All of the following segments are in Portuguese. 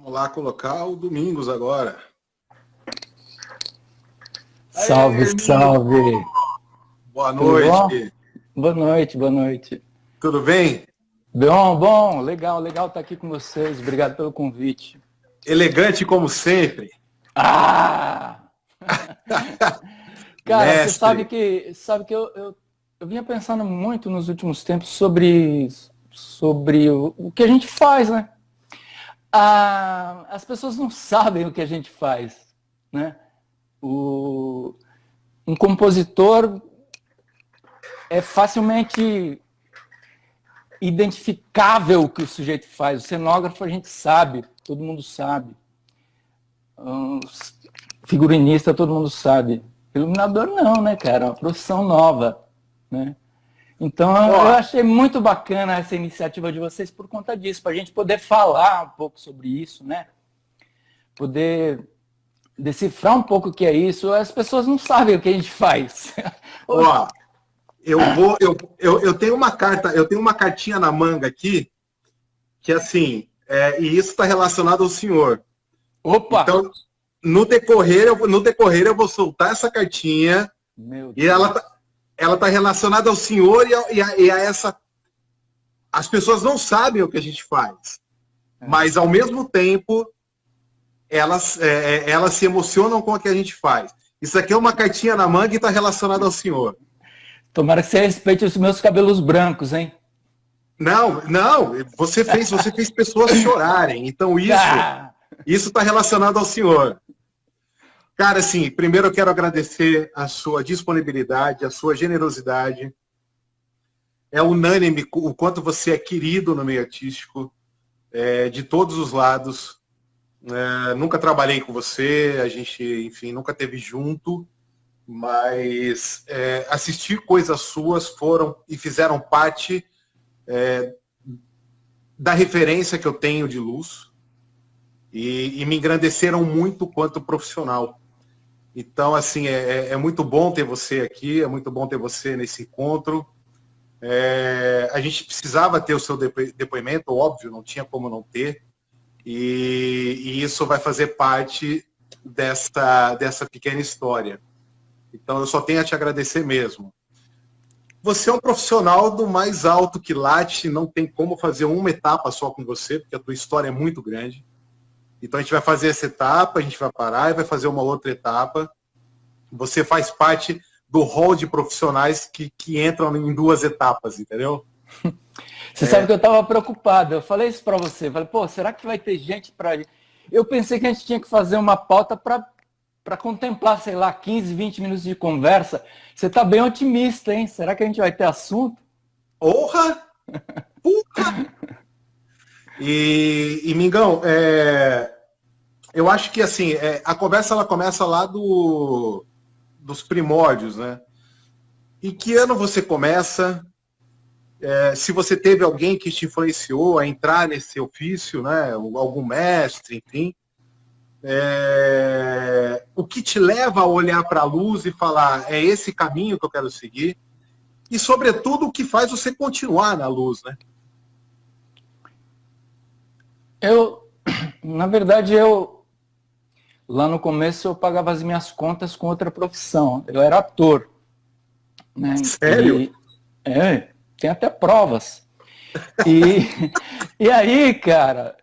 Vamos lá colocar o Domingos agora. Salve, Aê, salve! boa Tudo bom? noite. Boa noite, boa noite. Tudo bem? Bom, legal estar aqui com vocês. Obrigado pelo convite. Elegante como sempre. Ah! Cara, você Mestre. sabe que eu vinha pensando muito nos últimos tempos sobre o que a gente faz, né? As pessoas não sabem o que a gente faz, né? Um compositor é facilmente identificável o que o sujeito faz. O cenógrafo a gente sabe, todo mundo sabe. O figurinista todo mundo sabe. Iluminador não, né, cara? É uma profissão nova, né? Então eu achei muito bacana essa iniciativa de vocês por conta disso, para a gente poder falar um pouco sobre isso, né? Poder decifrar um pouco o que é isso. As pessoas não sabem o que a gente faz. Ó, eu tenho uma carta, eu tenho uma cartinha na manga aqui, que assim, e isso está relacionado ao senhor. Opa! Então, no decorrer eu vou soltar essa cartinha. Meu E Deus. ela tá relacionada ao senhor e a essa. As pessoas não sabem o que a gente faz, mas ao mesmo tempo elas se emocionam com o que a gente faz. Isso aqui é uma cartinha na manga e está relacionada ao senhor. Tomara que você respeite os meus cabelos brancos, hein? Não, você fez pessoas chorarem. Então isso está relacionado ao senhor. Cara, assim, primeiro eu quero agradecer a sua disponibilidade, a sua generosidade. É unânime o quanto você é querido no meio artístico, de todos os lados. Nunca trabalhei com você, a gente, enfim, nunca teve junto, mas assistir coisas suas foram e fizeram parte da referência que eu tenho de luz e me engrandeceram muito quanto profissional. Então, assim, é muito bom ter você aqui, é muito bom ter você nesse encontro. A gente precisava ter o seu depoimento, óbvio, não tinha como não ter. E isso vai fazer parte dessa pequena história. Então, eu só tenho a te agradecer mesmo. Você é um profissional do mais alto que late, não tem como fazer uma etapa só com você, porque a tua história é muito grande. Então a gente vai fazer essa etapa, a gente vai parar e vai fazer uma outra etapa. Você faz parte do hall de profissionais que entram em duas etapas, entendeu? Você sabe que eu estava preocupado. Eu falei isso para você. Eu falei, pô, será que vai ter gente para... Eu pensei que a gente tinha que fazer uma pauta para contemplar, sei lá, 15, 20 minutos de conversa. Você está bem otimista, hein? Será que a gente vai ter assunto? Porra! E Mingão, eu acho que assim, a conversa ela começa lá dos primórdios, né? Em que ano você começa? Se você teve alguém que te influenciou a entrar nesse ofício, né? Algum mestre, enfim. O que te leva a olhar para a luz e falar, é esse caminho que eu quero seguir? E, sobretudo, o que faz você continuar na luz, né? Na verdade, lá no começo eu pagava as minhas contas com outra profissão. Eu era ator, né? Sério? Tem até provas. E aí, cara,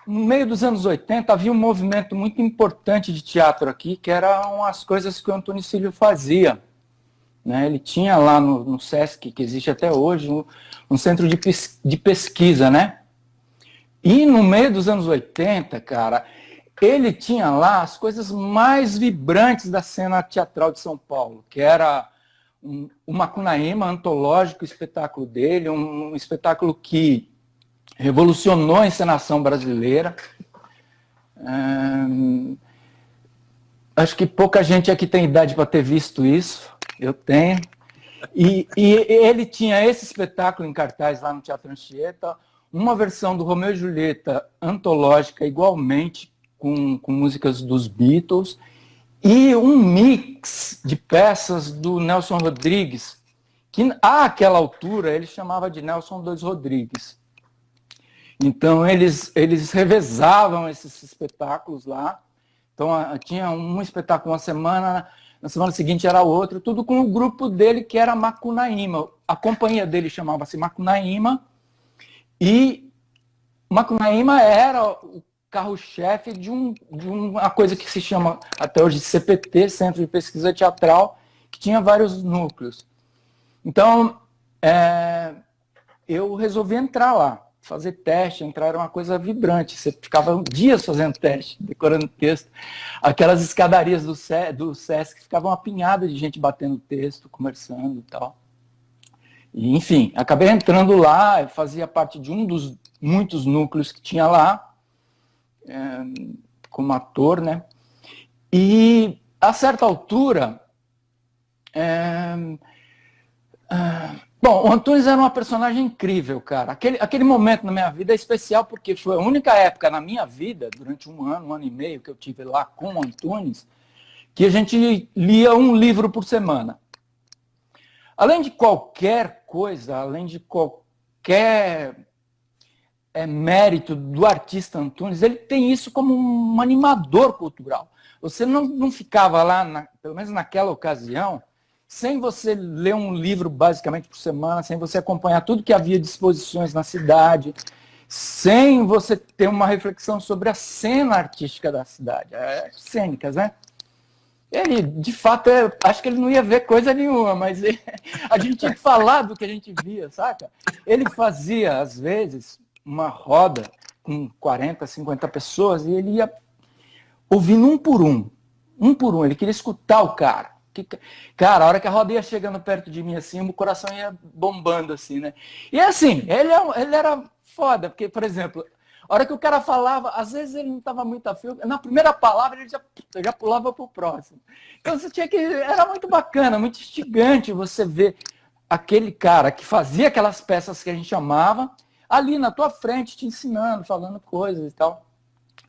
no meio dos anos 80 havia um movimento muito importante de teatro aqui, que eram as coisas que o Antônio Cílio fazia. Né? Ele tinha lá no Sesc, que existe até hoje, um centro de pesquisa, né? E no meio dos anos 80, cara, ele tinha lá as coisas mais vibrantes da cena teatral de São Paulo, que era o Macunaíma antológico, o espetáculo dele, um espetáculo que revolucionou a encenação brasileira. Acho que pouca gente aqui tem idade para ter visto isso. Eu tenho. E ele tinha esse espetáculo em cartaz lá no Teatro Anchieta, uma versão do Romeu e Julieta antológica, igualmente, com músicas dos Beatles, e um mix de peças do Nelson Rodrigues, que àquela altura ele chamava de Nelson Dois Rodrigues. Então, eles revezavam esses espetáculos lá. Então, tinha um espetáculo uma semana, na semana seguinte era outro, tudo com o grupo dele, que era Macunaíma. A companhia dele chamava-se Macunaíma, e Macunaíma era o carro-chefe de uma coisa que se chama, até hoje, CPT, Centro de Pesquisa Teatral, que tinha vários núcleos. Então, eu resolvi entrar lá, fazer teste, entrar era uma coisa vibrante, você ficava dias fazendo teste, decorando texto. Aquelas escadarias do Sesc ficavam apinhadas de gente batendo texto, conversando e tal. E, enfim, acabei entrando lá, eu fazia parte de um dos muitos núcleos que tinha lá, como ator, né? E, a certa altura, bom, o Antunes era uma personagem incrível, cara. Aquele momento na minha vida é especial porque foi a única época na minha vida, durante um ano e meio que eu tive lá com o Antunes, que a gente lia um livro por semana. Além de qualquer coisa, além de qualquer mérito do artista Antunes, ele tem isso como um animador cultural. Você não ficava lá, pelo menos naquela ocasião, sem você ler um livro basicamente por semana, sem você acompanhar tudo que havia de exposições na cidade, sem você ter uma reflexão sobre a cena artística da cidade, cênicas, né? Ele, de fato, acho que ele não ia ver coisa nenhuma, mas a gente tinha que falar do que a gente via, saca? Ele fazia, às vezes, uma roda com 40, 50 pessoas, e ele ia ouvindo um por um, ele queria escutar o cara. Cara, a hora que a roda ia chegando perto de mim, assim, o coração ia bombando, assim, né? E assim, ele era foda, porque, por exemplo, a hora que o cara falava, às vezes ele não estava muito afim, na primeira palavra ele já pulava pro próximo. Então você tinha que... Era muito bacana, muito instigante você ver aquele cara que fazia aquelas peças que a gente amava, ali na tua frente, te ensinando, falando coisas e tal.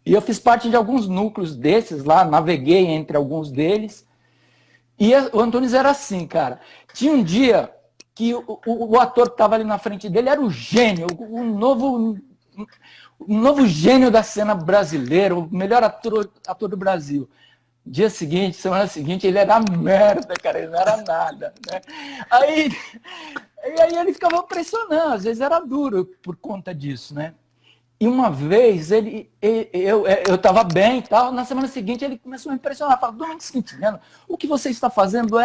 E eu fiz parte de alguns núcleos desses lá, naveguei entre alguns deles. E o Antunes era assim, cara. Tinha um dia que o ator que estava ali na frente dele era o gênio, o novo gênio da cena brasileira, o melhor ator do Brasil. Dia seguinte, semana seguinte, ele era merda, cara, ele não era nada, né? Aí ele ficava pressionando, às vezes era duro por conta disso, né? E uma vez eu estava bem e tal, na semana seguinte ele começou a me impressionar, falou, Domingos Quintiliano, o que você está fazendo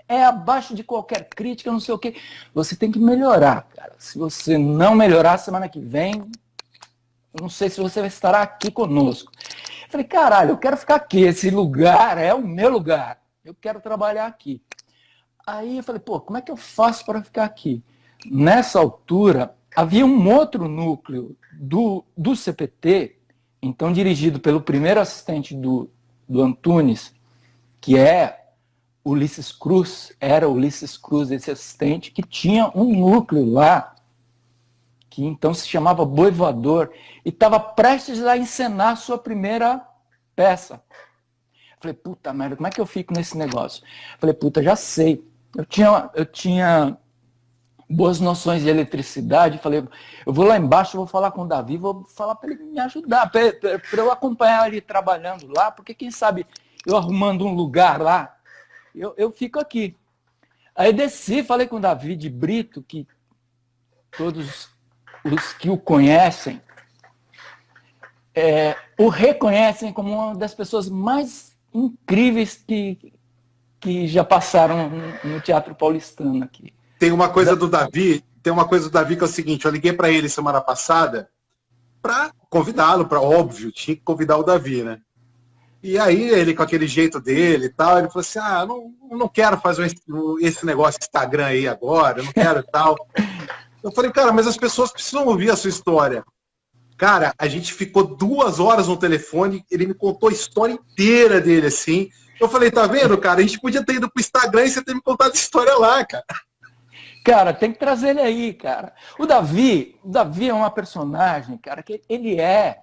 é abaixo de qualquer crítica, não sei o quê. Você tem que melhorar, cara. Se você não melhorar, semana que vem, eu não sei se você estará aqui conosco. Eu falei, caralho, eu quero ficar aqui, esse lugar é o meu lugar, eu quero trabalhar aqui. Aí eu falei, pô, como é que eu faço para ficar aqui? Nessa altura, havia um outro núcleo do CPT, então dirigido pelo primeiro assistente do Antunes, que Ulisses Cruz, era Ulisses Cruz, esse assistente, que tinha um núcleo lá, que então se chamava Boi Voador, e estava prestes a encenar sua primeira peça. Falei, puta merda, como é que eu fico nesse negócio? Falei, puta, já sei. Eu tinha boas noções de eletricidade, falei, eu vou lá embaixo, vou falar com o Davi, vou falar para ele me ajudar, para eu acompanhar ele trabalhando lá, porque quem sabe eu arrumando um lugar lá, eu fico aqui. Aí desci, falei com o Davi de Brito, que todos os que o conhecem, o reconhecem como uma das pessoas mais incríveis que já passaram no Teatro Paulistano aqui. Tem uma coisa do Davi que é o seguinte, eu liguei para ele semana passada para convidá-lo, óbvio, tinha que convidar o Davi, né? E aí ele, com aquele jeito dele e tal, ele falou assim, não quero fazer esse negócio de Instagram aí agora, eu não quero e tal. Eu falei, cara, mas as pessoas precisam ouvir a sua história. Cara, a gente ficou 2 horas no telefone, ele me contou a história inteira dele, assim. Eu falei, tá vendo, cara, a gente podia ter ido pro Instagram e você ter me contado a história lá, cara. Cara, tem que trazer ele aí, cara. O Davi é uma personagem, cara, que ele é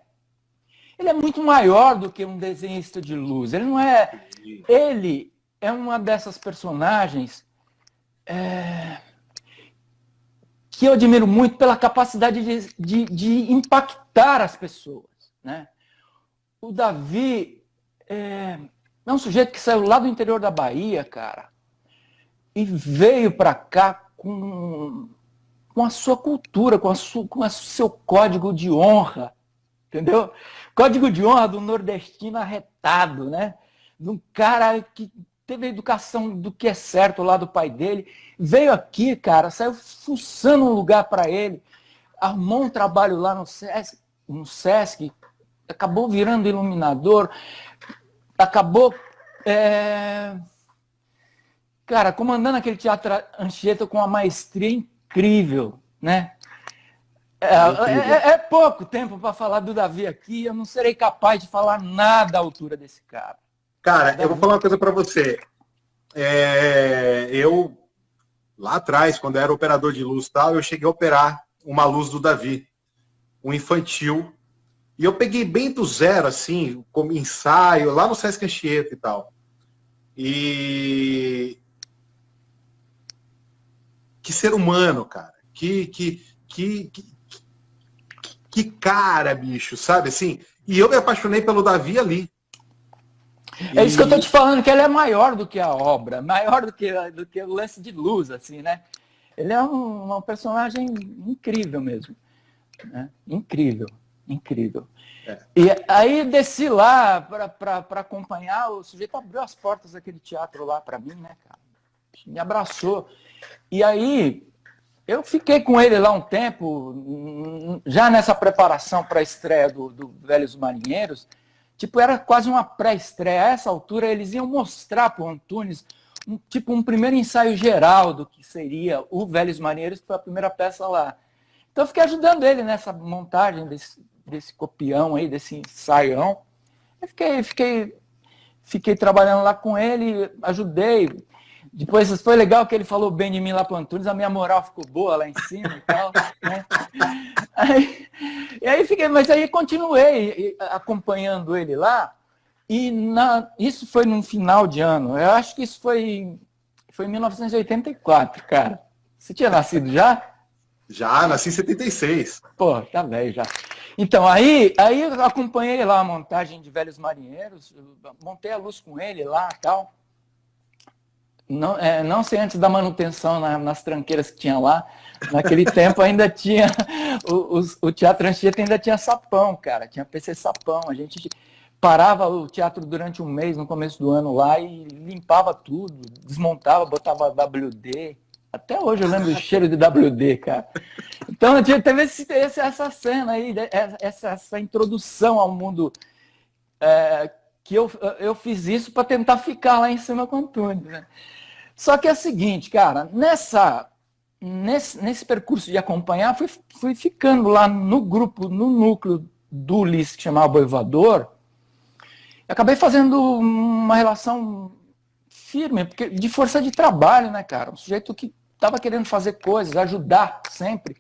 muito maior do que um desenhista de luz. Ele é uma dessas personagens que eu admiro muito pela capacidade de impactar as pessoas, né? O Davi é um sujeito que saiu lá do interior da Bahia, cara, e veio para cá com a sua cultura, com o seu código de honra, entendeu? Código de honra do nordestino arretado, né? De um cara que teve a educação do que é certo lá do pai dele, veio aqui, cara, saiu fuçando um lugar para ele, arrumou um trabalho lá no Sesc, acabou virando iluminador, acabou, cara, comandando aquele Teatro Anchieta com uma maestria incrível, né? É pouco tempo para falar do Davi aqui, eu não serei capaz de falar nada à altura desse cara. Cara, eu vou falar uma coisa para você. Eu, lá atrás, quando eu era operador de luz e tal, eu cheguei a operar uma luz do Davi, um infantil, e eu peguei bem do zero, assim, como ensaio, lá no Sesc Anchieta e tal. E... que ser humano, cara. Que cara, bicho, sabe assim? E eu me apaixonei pelo Davi ali. É isso que eu tô te falando, que ele é maior do que a obra, maior do que o lance de luz, assim, né? Ele é um personagem incrível mesmo. Né? Incrível, incrível. E aí desci lá para acompanhar, o sujeito abriu as portas daquele teatro lá para mim, né, cara? Me abraçou. E aí eu fiquei com ele lá um tempo, já nessa preparação para a estreia do Velhos Marinheiros. Tipo, era quase uma pré-estreia. A essa altura, eles iam mostrar para o Antunes um primeiro ensaio geral do que seria o Velhos Marinheiros, que foi a primeira peça lá. Então, eu fiquei ajudando ele nessa montagem desse copião aí, desse ensaião. Eu fiquei trabalhando lá com ele, ajudei. Depois foi legal que ele falou bem de mim lá para o Antunes, a minha moral ficou boa lá em cima e tal. Né? Mas aí continuei acompanhando ele lá, e isso foi num final de ano. Eu acho que isso foi em 1984, cara. Você tinha nascido já? Já, nasci em 76. Pô, tá velho já. Então, aí eu acompanhei lá a montagem de Velhos Marinheiros, montei a luz com ele lá e tal. Não sei antes da manutenção nas tranqueiras que tinha lá. Naquele tempo ainda tinha, o Teatro Anchieta ainda tinha sapão, cara. Tinha PC sapão. A gente parava o teatro durante um mês, no começo do ano lá, e limpava tudo, desmontava, botava WD. Até hoje eu lembro o cheiro de WD, cara. Então teve essa cena aí, essa introdução ao mundo, que eu fiz isso para tentar ficar lá em cima com o Antunes, né? Só que é o seguinte, cara, nesse percurso de acompanhar, fui ficando lá no grupo, no núcleo do Ulisses, que chamava Boivador, e acabei fazendo uma relação firme, porque de força de trabalho, né, cara? Um sujeito que estava querendo fazer coisas, ajudar sempre.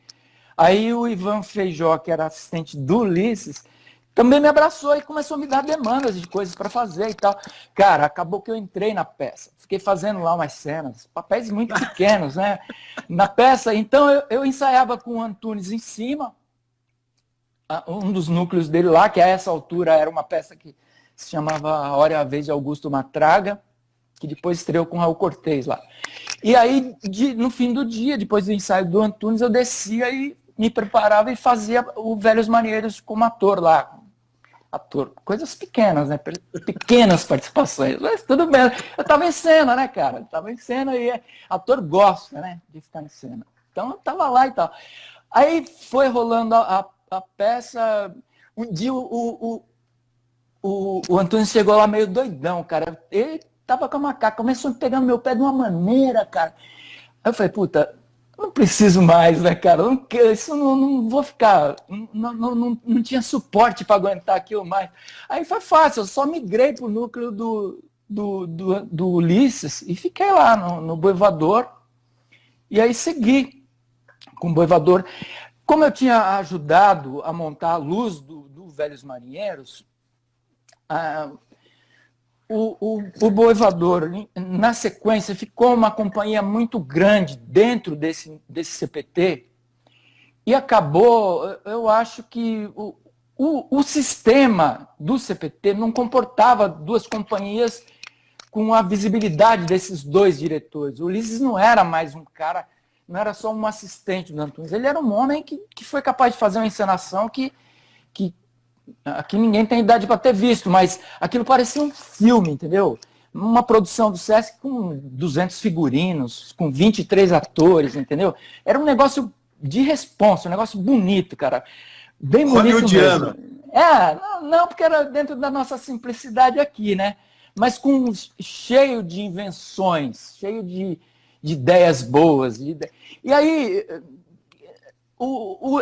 Aí o Ivan Feijó, que era assistente do Ulisses, também me abraçou e começou a me dar demandas de coisas para fazer e tal. Cara, acabou que eu entrei na peça. Fiquei fazendo lá umas cenas, papéis muito pequenos, né? Na peça. Então eu ensaiava com o Antunes em cima, um dos núcleos dele lá, que a essa altura era uma peça que se chamava A Hora e a Vez de Augusto Matraga, que depois estreou com Raul Cortez lá. E aí, no fim do dia, depois do ensaio do Antunes, eu descia e me preparava e fazia o Velhos Marinheiros como ator lá. Coisas pequenas, né? Pequenas participações. Mas tudo bem. Eu estava em cena, né, cara? Eu estava em cena e ator gosta, né? De ficar em cena. Então eu estava lá e tal. Aí foi rolando a peça. Um dia o Antunes chegou lá meio doidão, cara. Ele tava com a macaca, começou a pegar no meu pé de uma maneira, cara. Aí eu falei, puta, não preciso mais, né, cara? Isso não vou ficar. Não tinha suporte para aguentar aquilo mais. Aí foi fácil, eu só migrei pro núcleo do Ulisses e fiquei lá no Boivador. E aí segui com o Boivador. Como eu tinha ajudado a montar a luz do Velhos Marinheiros, o Boivador, na sequência, ficou uma companhia muito grande dentro desse CPT, E acabou, eu acho que o sistema do CPT não comportava duas companhias com a visibilidade desses dois diretores. O Ulisses não era mais um cara, não era só um assistente do Antunes, ele era um homem que foi capaz de fazer uma encenação que aqui ninguém tem idade para ter visto, mas aquilo parecia um filme, entendeu? Uma produção do Sesc com 200 figurinos, com 23 atores, entendeu? Era um negócio de responsa, um negócio bonito, cara. Bem bonito mesmo. Não, porque era dentro da nossa simplicidade aqui, né? Mas cheio de invenções, cheio de ideias boas. E aí,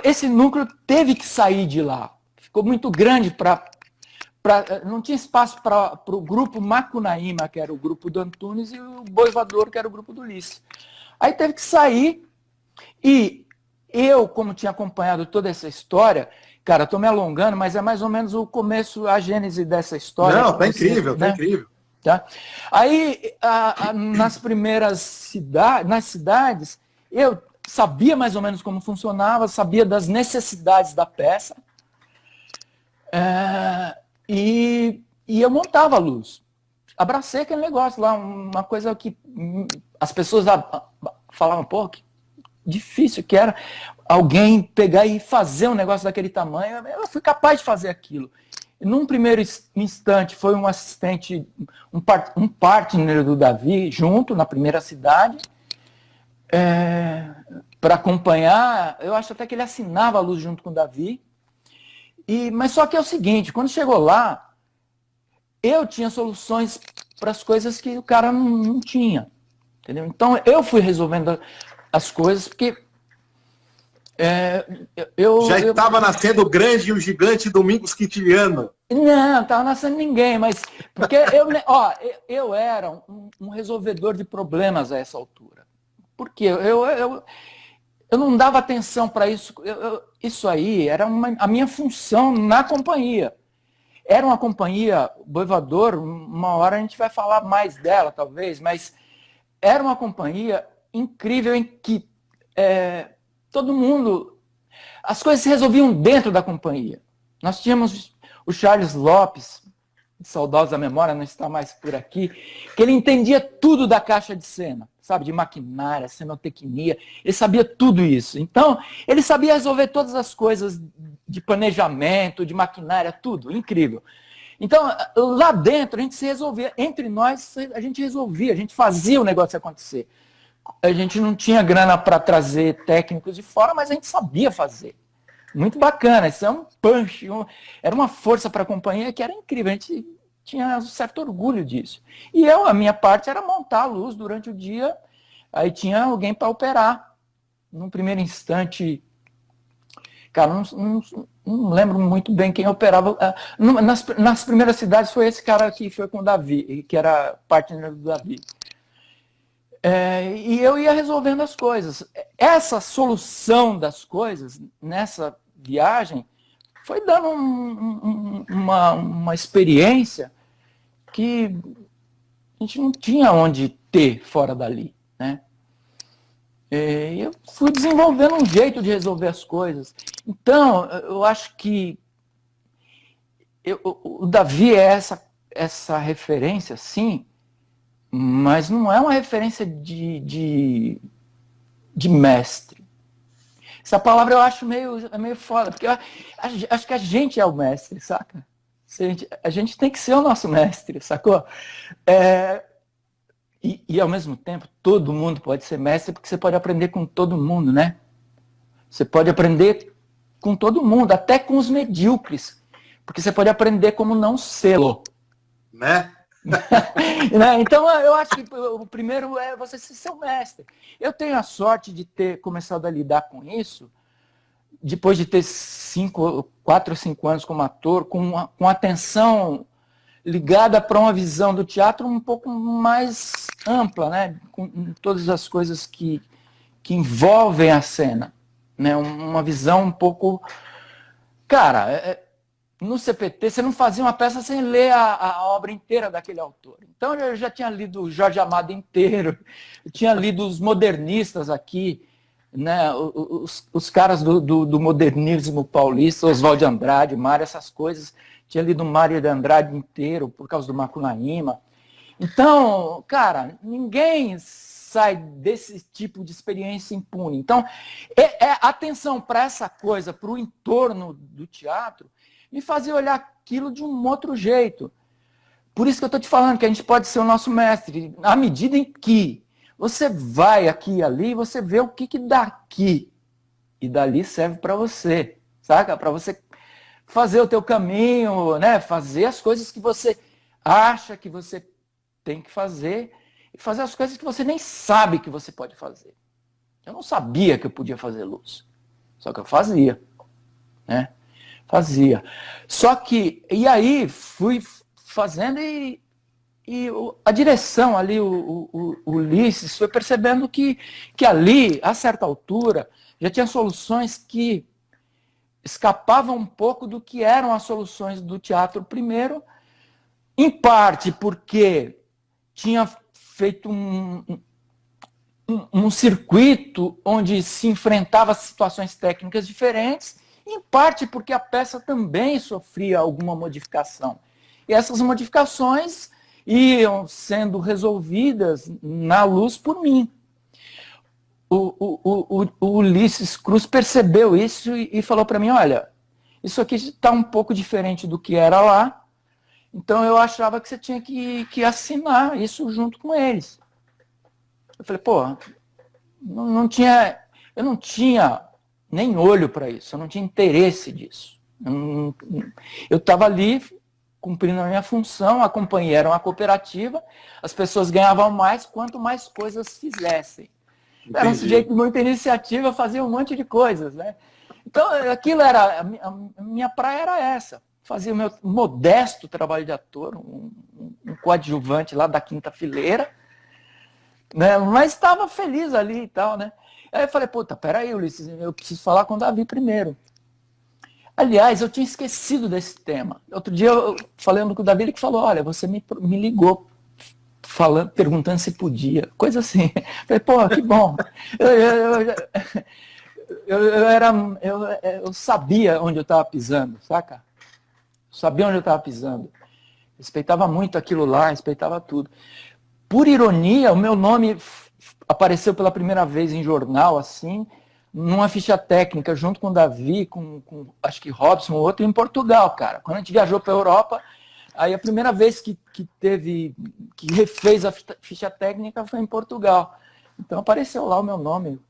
esse núcleo teve que sair de lá. Ficou muito grande não tinha espaço para o grupo Macunaíma, que era o grupo do Antunes, e o Boivador, que era o grupo do Ulisses. Aí teve que sair, e eu, como tinha acompanhado toda essa história, cara, estou me alongando, mas é mais ou menos o começo, a gênese dessa história. Não, tá incrível, né? Tá incrível. Tá? Aí, nas primeiras cidades, eu sabia mais ou menos como funcionava, sabia das necessidades da peça, e eu montava a luz. Abracei aquele negócio lá, uma coisa que as pessoas falavam, pô, que difícil que era alguém pegar e fazer um negócio daquele tamanho. Eu fui capaz de fazer aquilo. Num primeiro instante, foi um assistente, um partner do Davi, junto, na primeira cidade, para acompanhar. Eu acho até que ele assinava a luz junto com o Davi. Mas só que é o seguinte, quando chegou lá, eu tinha soluções para as coisas que o cara não tinha. Entendeu? Então, eu fui resolvendo as coisas, porque já estava nascendo o grande e o gigante Domingos Quintiliano. Não estava nascendo ninguém, mas porque eu era um resolvedor de problemas a essa altura. Por quê? Eu não dava atenção para isso. Isso aí era a minha função na companhia. Era uma companhia, Boivador, uma hora a gente vai falar mais dela, talvez, mas era uma companhia incrível em que todo mundo... As coisas se resolviam dentro da companhia. Nós tínhamos o Charles Lopes, saudosa memória, não está mais por aqui, que ele entendia tudo da caixa de cena, sabe, de maquinária, cenotecnia, ele sabia tudo isso. Então, ele sabia resolver todas as coisas de planejamento, de maquinária, tudo, incrível. Então, lá dentro, a gente se resolvia, entre nós, a gente resolvia, a gente fazia o negócio acontecer. A gente não tinha grana para trazer técnicos de fora, mas a gente sabia fazer. Muito bacana, isso é um punch, era uma força para a companhia que era incrível, a gente tinha um certo orgulho disso. E a minha parte era montar a luz durante o dia, aí tinha alguém para operar. No primeiro instante, cara, não lembro muito bem quem operava. Nas primeiras cidades foi esse cara que foi com o Davi, que era partner do Davi. E eu ia resolvendo as coisas. Essa solução das coisas, nessa viagem, foi dando uma experiência que a gente não tinha onde ter fora dali, né? Eu fui desenvolvendo um jeito de resolver as coisas. Então, eu acho que o Davi é essa referência, sim, mas não é uma referência de mestre. Essa palavra eu acho meio foda, porque eu acho que a gente é o mestre, saca? A gente tem que ser o nosso mestre, sacou? E ao mesmo tempo, todo mundo pode ser mestre, porque você pode aprender com todo mundo, né? Você pode aprender com todo mundo, até com os medíocres, porque você pode aprender como não sê-lo. Né? Então, eu acho que o primeiro é você ser seu mestre. Eu tenho a sorte de ter começado a lidar com isso, depois de ter 4 ou 5 anos como ator, com atenção ligada para uma visão do teatro um pouco mais ampla, né? Com todas as coisas que envolvem a cena. Né? Uma visão um pouco... Cara... No CPT, você não fazia uma peça sem ler a obra inteira daquele autor. Então, eu já tinha lido o Jorge Amado inteiro, eu tinha lido os modernistas aqui, né? Os caras do modernismo paulista, Oswald de Andrade, Mário, essas coisas. Tinha lido Mário de Andrade inteiro por causa do Macunaíma. Então, cara, ninguém sai desse tipo de experiência impune. Então, atenção para essa coisa, para o entorno do teatro, me fazia olhar aquilo de um outro jeito. Por isso que eu estou te falando que a gente pode ser o nosso mestre, à medida em que você vai aqui e ali, você vê o que daqui e dali serve para você, saca? Para você fazer o teu caminho, né? Fazer as coisas que você acha que você tem que fazer e fazer as coisas que você nem sabe que você pode fazer. Eu não sabia que eu podia fazer luz, só que eu fazia, né? Fazia. Só que, e aí fui fazendo e a direção ali, o Ulisses, foi percebendo que ali, a certa altura, já tinha soluções que escapavam um pouco do que eram as soluções do teatro primeiro, em parte porque tinha feito um circuito onde se enfrentava situações técnicas diferentes, em parte porque a peça também sofria alguma modificação. E essas modificações iam sendo resolvidas na luz por mim. O Ulisses Cruz percebeu isso e falou para mim, olha, isso aqui está um pouco diferente do que era lá, então eu achava que você tinha que assinar isso junto com eles. Eu falei, pô, eu não tinha nem olho para isso, eu não tinha interesse disso. Eu estava ali cumprindo a minha função, a companhia era uma cooperativa, as pessoas ganhavam mais quanto mais coisas fizessem. Entendi. Era um sujeito de muita iniciativa, fazia um monte de coisas, né? Então, aquilo era, a minha praia era essa. Fazia o meu modesto trabalho de ator, um coadjuvante lá da quinta fileira, né? Mas estava feliz ali e tal, né? Aí eu falei, puta, peraí, Ulisses, eu preciso falar com o Davi primeiro. Aliás, eu tinha esquecido desse tema. Outro dia, eu falando com o Davi, ele falou, olha, você me ligou perguntando se podia, coisa assim. Eu falei, pô, que bom. Eu sabia onde eu estava pisando, saca? Eu sabia onde eu estava pisando. Respeitava muito aquilo lá, respeitava tudo. Por ironia, o meu nome apareceu pela primeira vez em jornal, assim, numa ficha técnica, junto com o Davi, com acho que Robson, outro, em Portugal, cara. Quando a gente viajou para a Europa, aí a primeira vez que refez a ficha técnica foi em Portugal. Então apareceu lá o meu nome.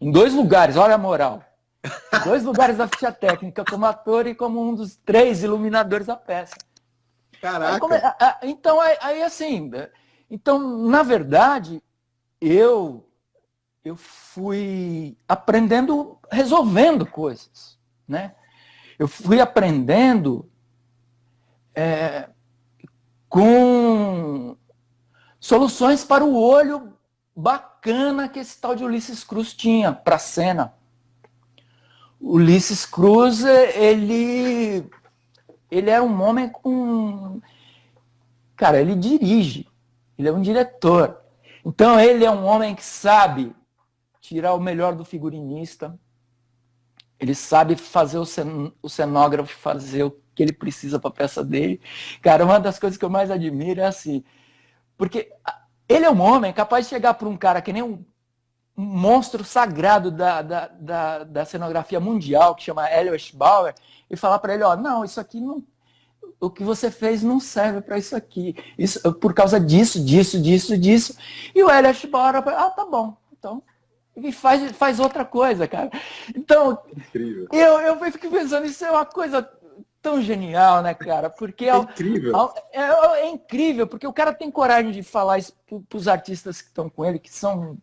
Em 2 lugares, olha a moral. Em 2 lugares da ficha técnica, como ator e como um dos 3 iluminadores da peça. Caraca! Aí assim, então, na verdade, eu fui aprendendo, resolvendo coisas, né? Eu fui aprendendo com soluções para o olho bacana que esse tal de Ulisses Cruz tinha para a cena. Ulisses Cruz, ele é um homem com... Cara, ele dirige, ele é um diretor. Então, ele é um homem que sabe tirar o melhor do figurinista, ele sabe fazer o cenógrafo fazer o que ele precisa para a peça dele. Cara, uma das coisas que eu mais admiro é assim, porque ele é um homem capaz de chegar para um cara que nem um monstro sagrado da cenografia mundial, que chama Elio Eschbauer, e falar para ele, ó, não, isso aqui não... O que você fez não serve para isso aqui. Isso, por causa disso. E o Elio Eschbauer, tá bom, então... E faz outra coisa, cara. Então, incrível. Eu fico pensando, isso é uma coisa tão genial, né, cara? Porque é incrível. É incrível, porque o cara tem coragem de falar isso para os artistas que estão com ele, que são,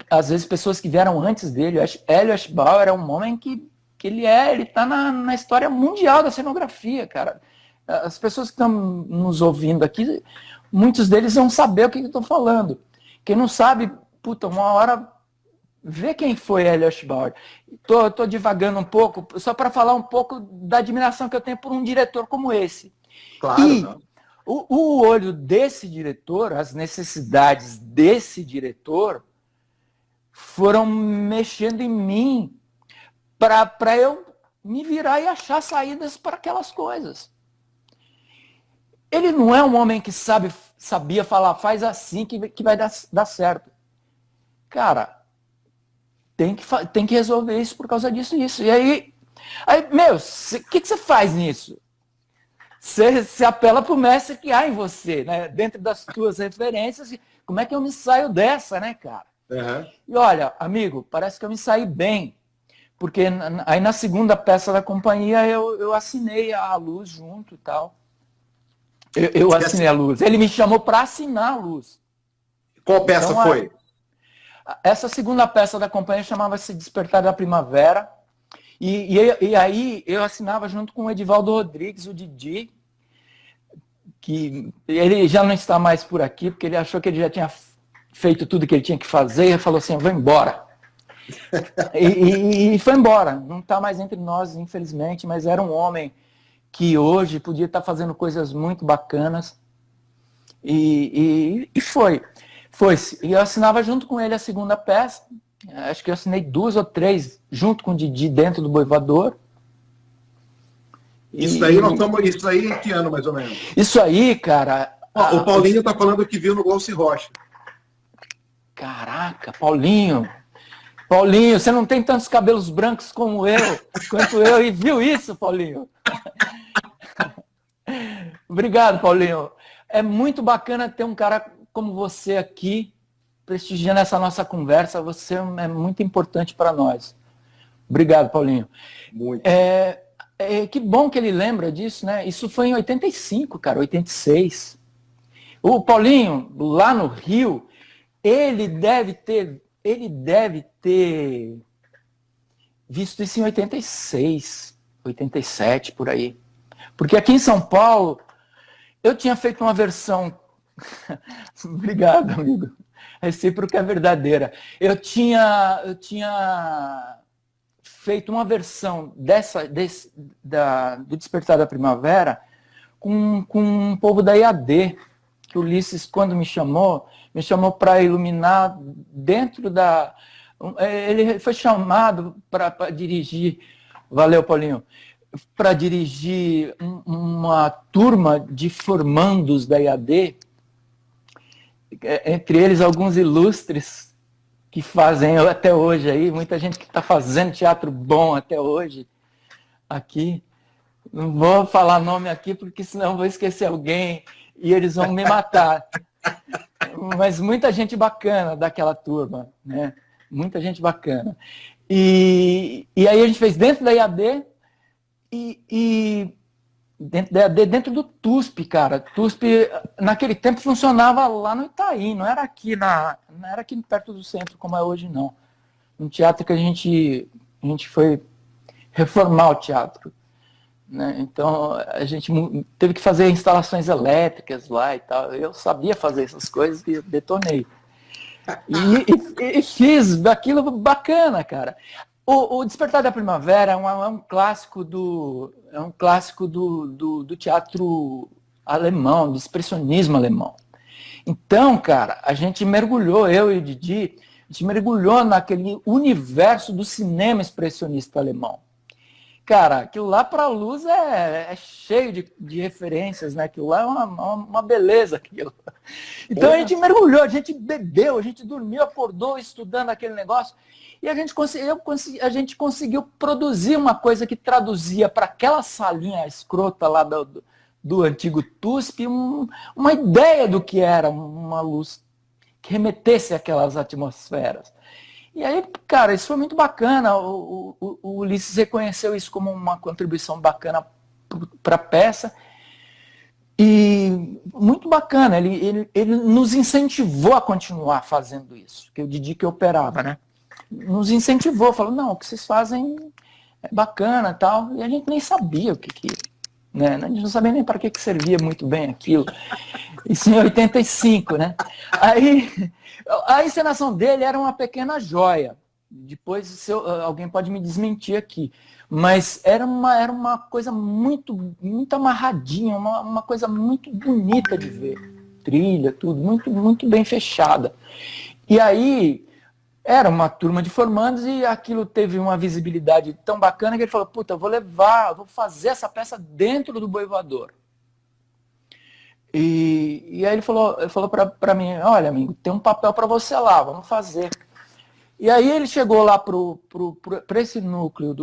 às vezes, pessoas que vieram antes dele. Elio Eschbauer é um homem que ele está na história mundial da cenografia, cara. As pessoas que estão nos ouvindo aqui, muitos deles vão saber o que eu estou falando. Quem não sabe... Puta, uma hora, vê quem foi Elio Eschbauer. Tô divagando um pouco, só para falar um pouco da admiração que eu tenho por um diretor como esse. Claro. E o olho desse diretor, as necessidades desse diretor, foram mexendo em mim para eu me virar e achar saídas para aquelas coisas. Ele não é um homem que sabia falar, faz assim que vai dar certo. Cara, tem que resolver isso por causa disso e isso. E aí meu, o que você faz nisso? Você apela para o mestre que há em você, né? Dentro das tuas referências. Como é que eu me saio dessa, né, cara? Uhum. E olha, amigo, parece que eu me saí bem. Porque aí na segunda peça da companhia eu assinei a Luz junto e tal. Eu assinei a Luz. Ele me chamou para assinar a Luz. Qual peça então, foi? Essa segunda peça da companhia chamava-se Despertar da Primavera. E aí eu assinava junto com o Edivaldo Rodrigues, o Didi, que ele já não está mais por aqui, porque ele achou que ele já tinha feito tudo que ele tinha que fazer, e falou assim, eu vou embora. E foi embora, não está mais entre nós, infelizmente, mas era um homem que hoje podia estar fazendo coisas muito bacanas, e foi-se. E eu assinava junto com ele a segunda peça, acho que eu assinei 2 ou 3 junto com o Didi dentro do Boivador. Isso aí em que ano, mais ou menos? Isso aí, cara... O Paulinho tá falando que viu no Glauci Rocha. Caraca, Paulinho, você não tem tantos cabelos brancos quanto eu, e viu isso, Paulinho? Obrigado, Paulinho. É muito bacana ter um cara como você aqui, prestigiando essa nossa conversa. Você é muito importante para nós. Obrigado, Paulinho. Muito. Que bom que ele lembra disso, né? Isso foi em 85, cara, 86. O Paulinho, lá no Rio, ele deve ter visto isso em 86, 87, por aí. Porque aqui em São Paulo, eu tinha feito uma versão... Obrigado, amigo. Recíproca é verdadeira. Eu tinha feito uma versão do Despertar da Primavera com um povo da IAD, que o Ulisses, quando me chamou para iluminar dentro da... Ele foi chamado para dirigir, valeu, Paulinho, para dirigir uma turma de formandos da IAD, entre eles alguns ilustres que fazem até hoje aí, muita gente que está fazendo teatro bom até hoje aqui. Não vou falar nome aqui, porque senão vou esquecer alguém e eles vão me matar. Mas muita gente bacana daquela turma, né? Muita gente bacana. E aí a gente fez dentro da IAD e dentro do TUSP, cara. TUSP, naquele tempo, funcionava lá no Itaim, não era aqui perto do centro, como é hoje, não. Um teatro que a gente foi reformar o teatro. Né? Então, a gente teve que fazer instalações elétricas lá e tal. Eu sabia fazer essas coisas e detonei. E fiz aquilo bacana, cara. O Despertar da Primavera é um clássico do teatro alemão, do expressionismo alemão. Então, cara, a gente mergulhou, eu e o Didi, a gente mergulhou naquele universo do cinema expressionista alemão. Cara, aquilo lá para a Luz é cheio de referências, né? Aquilo lá é uma beleza. Aquilo. Então a gente mergulhou, a gente bebeu, a gente dormiu, acordou estudando aquele negócio. E a gente conseguiu produzir uma coisa que traduzia para aquela salinha escrota lá do antigo TUSP uma ideia do que era uma luz que remetesse àquelas atmosferas. E aí, cara, isso foi muito bacana. O Ulisses reconheceu isso como uma contribuição bacana para a peça. E muito bacana, ele nos incentivou a continuar fazendo isso, que o Didi que operava, né? Nos incentivou, falou, não, o que vocês fazem é bacana e tal. E a gente nem sabia o que né? A gente não sabia nem para que servia muito bem aquilo. Isso em 85, né? Aí, a encenação dele era uma pequena joia. Depois alguém pode me desmentir aqui. Mas era uma coisa muito amarradinha, uma coisa muito bonita de ver. Trilha, tudo, muito bem fechada. E aí, Era uma turma de formandos e aquilo teve uma visibilidade tão bacana que ele falou, puta, eu vou fazer essa peça dentro do Boi Voador. E aí ele falou para mim, olha, amigo, tem um papel para você lá, vamos fazer. E aí ele chegou lá para esse núcleo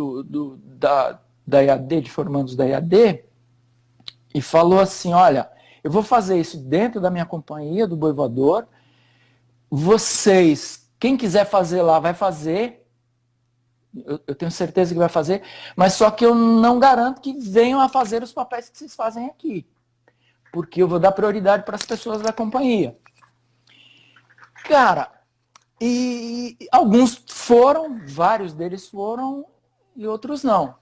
da IAD, de formandos da IAD, e falou assim, olha, eu vou fazer isso dentro da minha companhia, do Boi Voador, vocês, quem quiser fazer lá, vai fazer, eu tenho certeza que vai fazer, mas só que eu não garanto que venham a fazer os papéis que vocês fazem aqui, porque eu vou dar prioridade para as pessoas da companhia. Cara, e alguns foram, vários deles foram, e outros não.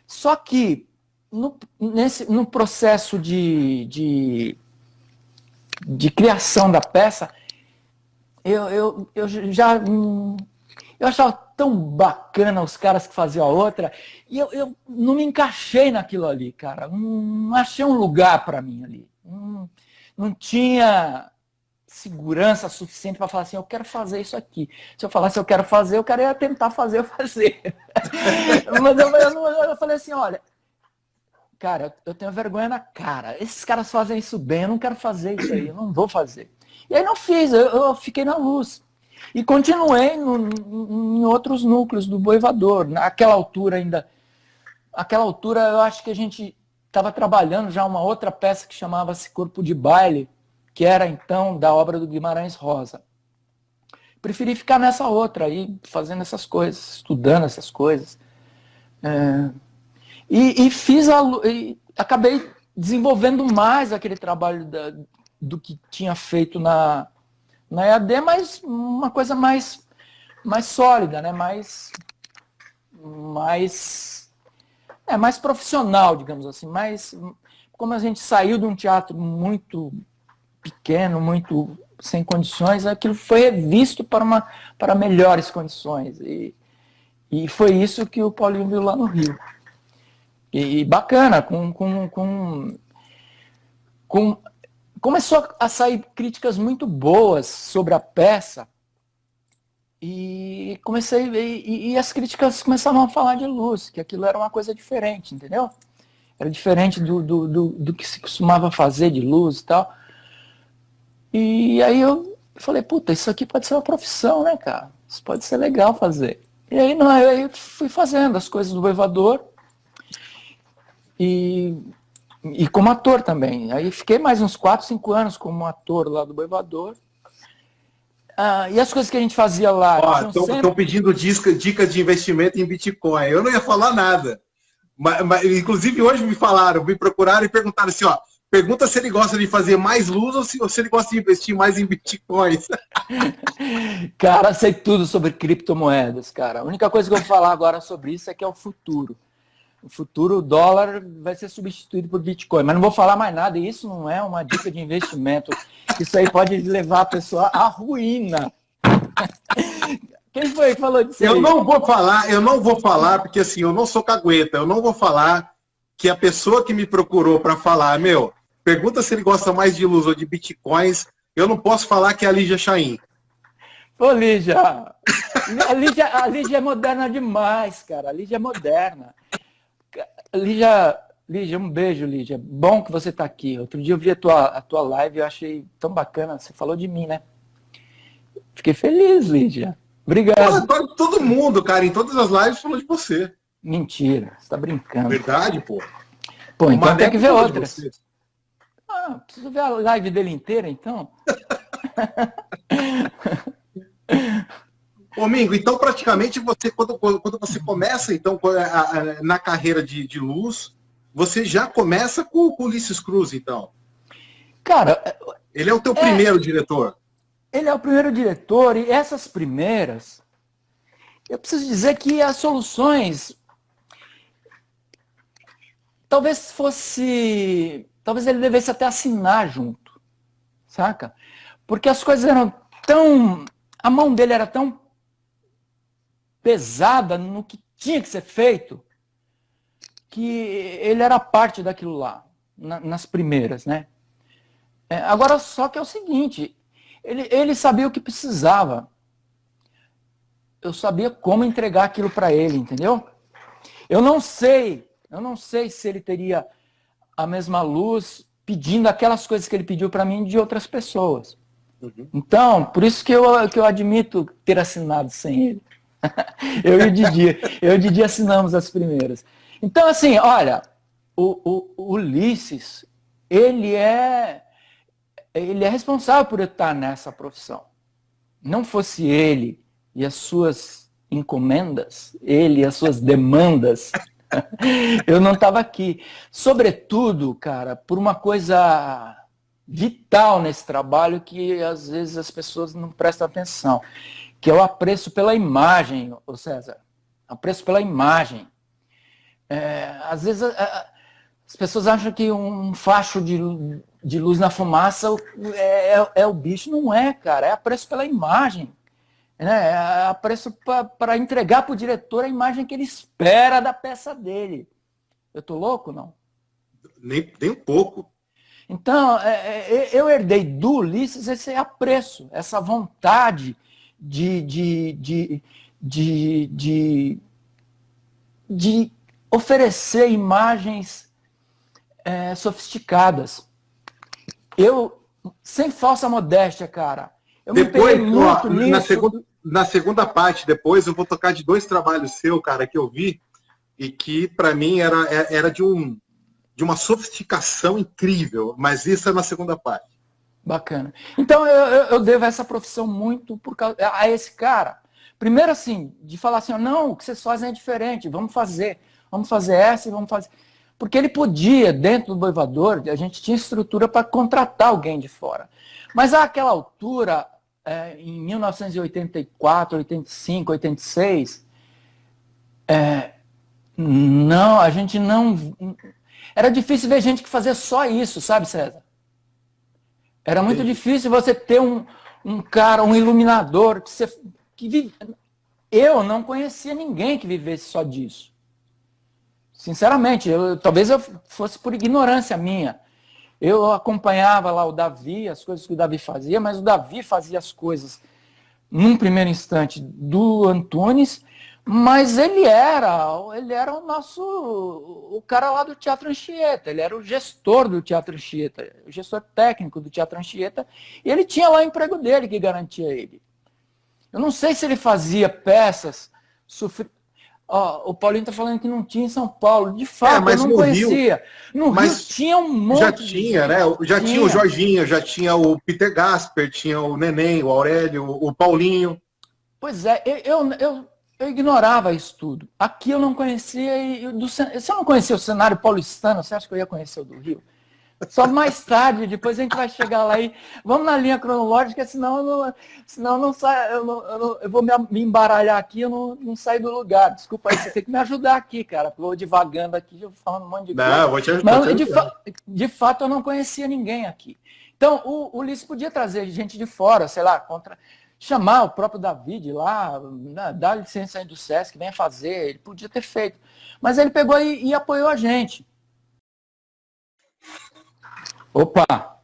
Só que, no processo de criação da peça, eu achava tão bacana os caras que faziam a outra, e eu não me encaixei naquilo ali, cara. Não achei um lugar para mim ali. Não tinha segurança suficiente para falar assim, eu quero fazer isso aqui. Se eu falasse eu quero fazer, o cara ia tentar fazer eu fazer. Mas eu falei assim, olha, cara, eu tenho vergonha na cara. Esses caras fazem isso bem, eu não quero fazer isso aí, eu não vou fazer. E aí não fiz, eu fiquei na luz. E continuei em outros núcleos do Boi Voador. Naquela altura ainda, eu acho que a gente estava trabalhando já uma outra peça que chamava-se Corpo de Baile, que era então da obra do Guimarães Rosa. Preferi ficar nessa outra aí, fazendo essas coisas, estudando essas coisas. E acabei desenvolvendo mais aquele trabalho do que tinha feito na EAD, mas uma coisa mais sólida, né? mais profissional, digamos assim. Como a gente saiu de um teatro muito pequeno, muito sem condições, aquilo foi revisto para melhores condições. E foi isso que o Paulinho viu lá no Rio. E bacana, começou a sair críticas muito boas sobre a peça e as críticas começavam a falar de luz, que aquilo era uma coisa diferente, entendeu? Era diferente do que se costumava fazer de luz e tal. E aí eu falei, puta, isso aqui pode ser uma profissão, né, cara? Isso pode ser legal fazer. E aí, eu fui fazendo as coisas do Boi Voador e como ator também. Aí fiquei mais uns 4, 5 anos como ator lá do Boi Voador. E as coisas que a gente fazia lá... Estão pedindo dicas de investimento em Bitcoin. Eu não ia falar nada. Mas, inclusive, hoje me procuraram e perguntaram assim, ó, pergunta se ele gosta de fazer mais luz ou se ele gosta de investir mais em bitcoins. Cara, sei tudo sobre criptomoedas, cara. A única coisa que eu vou falar agora sobre isso é que é o futuro. O futuro, o dólar vai ser substituído por Bitcoin. Mas não vou falar mais nada. Isso não é uma dica de investimento. Isso aí pode levar a pessoa à ruína. Quem foi que falou disso aí? Eu não vou falar, porque assim, eu não sou cagueta. Eu não vou falar que a pessoa que me procurou para falar, pergunta se ele gosta mais de luz ou de bitcoins, eu não posso falar que é a Lígia Chaim. Ô, Lígia, a Lígia é moderna demais, cara. A Lígia é moderna. Lígia, um beijo, Lígia. Bom que você está aqui. Outro dia eu vi a tua live e eu achei tão bacana. Você falou de mim, né? Fiquei feliz, Lígia. Obrigado. Todo mundo, cara, em todas as lives falou de você. Mentira, você está brincando. Verdade, pô. Pô, então tem que ver outras. Preciso ver a live dele inteira, então. Ô, Mingo, então praticamente você, quando você começa então, na carreira de luz, você já começa com o Ulisses Cruz, então? Cara... Ele é o teu primeiro diretor? Ele é o primeiro diretor e essas primeiras... Eu preciso dizer que as soluções... Talvez ele devesse até assinar junto, saca? Porque as coisas eram tão... A mão dele era tão pesada no que tinha que ser feito, que ele era parte daquilo lá, nas primeiras, né? Agora, só que é o seguinte, ele sabia o que precisava. eu sabia como entregar aquilo para ele, entendeu? Eu não sei se ele teria a mesma luz pedindo aquelas coisas que ele pediu para mim de outras pessoas. Uhum. Então, por isso que eu admito ter assinado sem ele. Eu e o Didi assinamos as primeiras. Então, assim, olha, o Ulisses, ele é responsável por eu estar nessa profissão. Não fosse ele e as suas encomendas, ele e as suas demandas, eu não estava aqui. Sobretudo, cara, por uma coisa vital nesse trabalho que às vezes as pessoas não prestam atenção, que é o apreço pela imagem, ô César. Apreço pela imagem. Às vezes as pessoas acham que um facho de luz na fumaça é o bicho. Não é, cara. É apreço pela imagem. Né? É apreço para entregar para o diretor a imagem que ele espera da peça dele. Eu tô louco, não? Nem um pouco. Então, eu herdei do Ulisses esse apreço, essa vontade de oferecer imagens sofisticadas. Eu, sem falsa modéstia, cara, eu Depois, me empenhei muito nisso. Na segunda parte, depois, eu vou tocar de 2 trabalhos seus, cara, que eu vi, e que, para mim, era de uma sofisticação incrível, mas isso é na segunda parte. Bacana. Então, eu devo essa profissão muito a esse cara. Primeiro, assim, de falar assim, não, o que vocês fazem é diferente, vamos fazer essa e vamos fazer. Porque ele podia, dentro do Boivador, a gente tinha estrutura para contratar alguém de fora. Mas àquela altura, em 1984, 85, 86, não, a gente não... Era difícil ver gente que fazia só isso, sabe, César? Era muito difícil você ter um cara, um iluminador, eu não conhecia ninguém que vivesse só disso. Sinceramente, talvez eu fosse por ignorância minha. Eu acompanhava lá o Davi, as coisas que o Davi fazia, mas o Davi fazia as coisas, num primeiro instante, do Antunes, mas ele era o cara lá do Teatro Anchieta, ele era o gestor do Teatro Anchieta, o gestor técnico do Teatro Anchieta, e ele tinha lá o emprego dele que garantia ele. Eu não sei se ele fazia peças, o Paulinho está falando que não tinha em São Paulo. De fato, mas eu não conhecia. No Rio tinha um monte. Já tinha, né? Já tinha o Jorginho, já tinha o Peter Gasper, tinha o Neném, o Aurélio, o Paulinho. Pois é, eu ignorava isso tudo. Aqui eu não conhecia. Se eu não conhecia o cenário paulistano, você acha que eu ia conhecer o do Rio? Só mais tarde, depois a gente vai chegar lá e vamos na linha cronológica, senão eu não saio, eu vou me embaralhar aqui, eu não saio do lugar. Desculpa aí, você tem que me ajudar aqui, cara. Eu vou divagando aqui, eu falando um monte de coisa. Não, vou te ajudar. Mas, de fato, eu não conhecia ninguém aqui. Então, o Ulisses podia trazer gente de fora, sei lá, chamar o próprio David lá, dar licença aí do Sesc, venha fazer, ele podia ter feito. Mas ele pegou e apoiou a gente. Opa!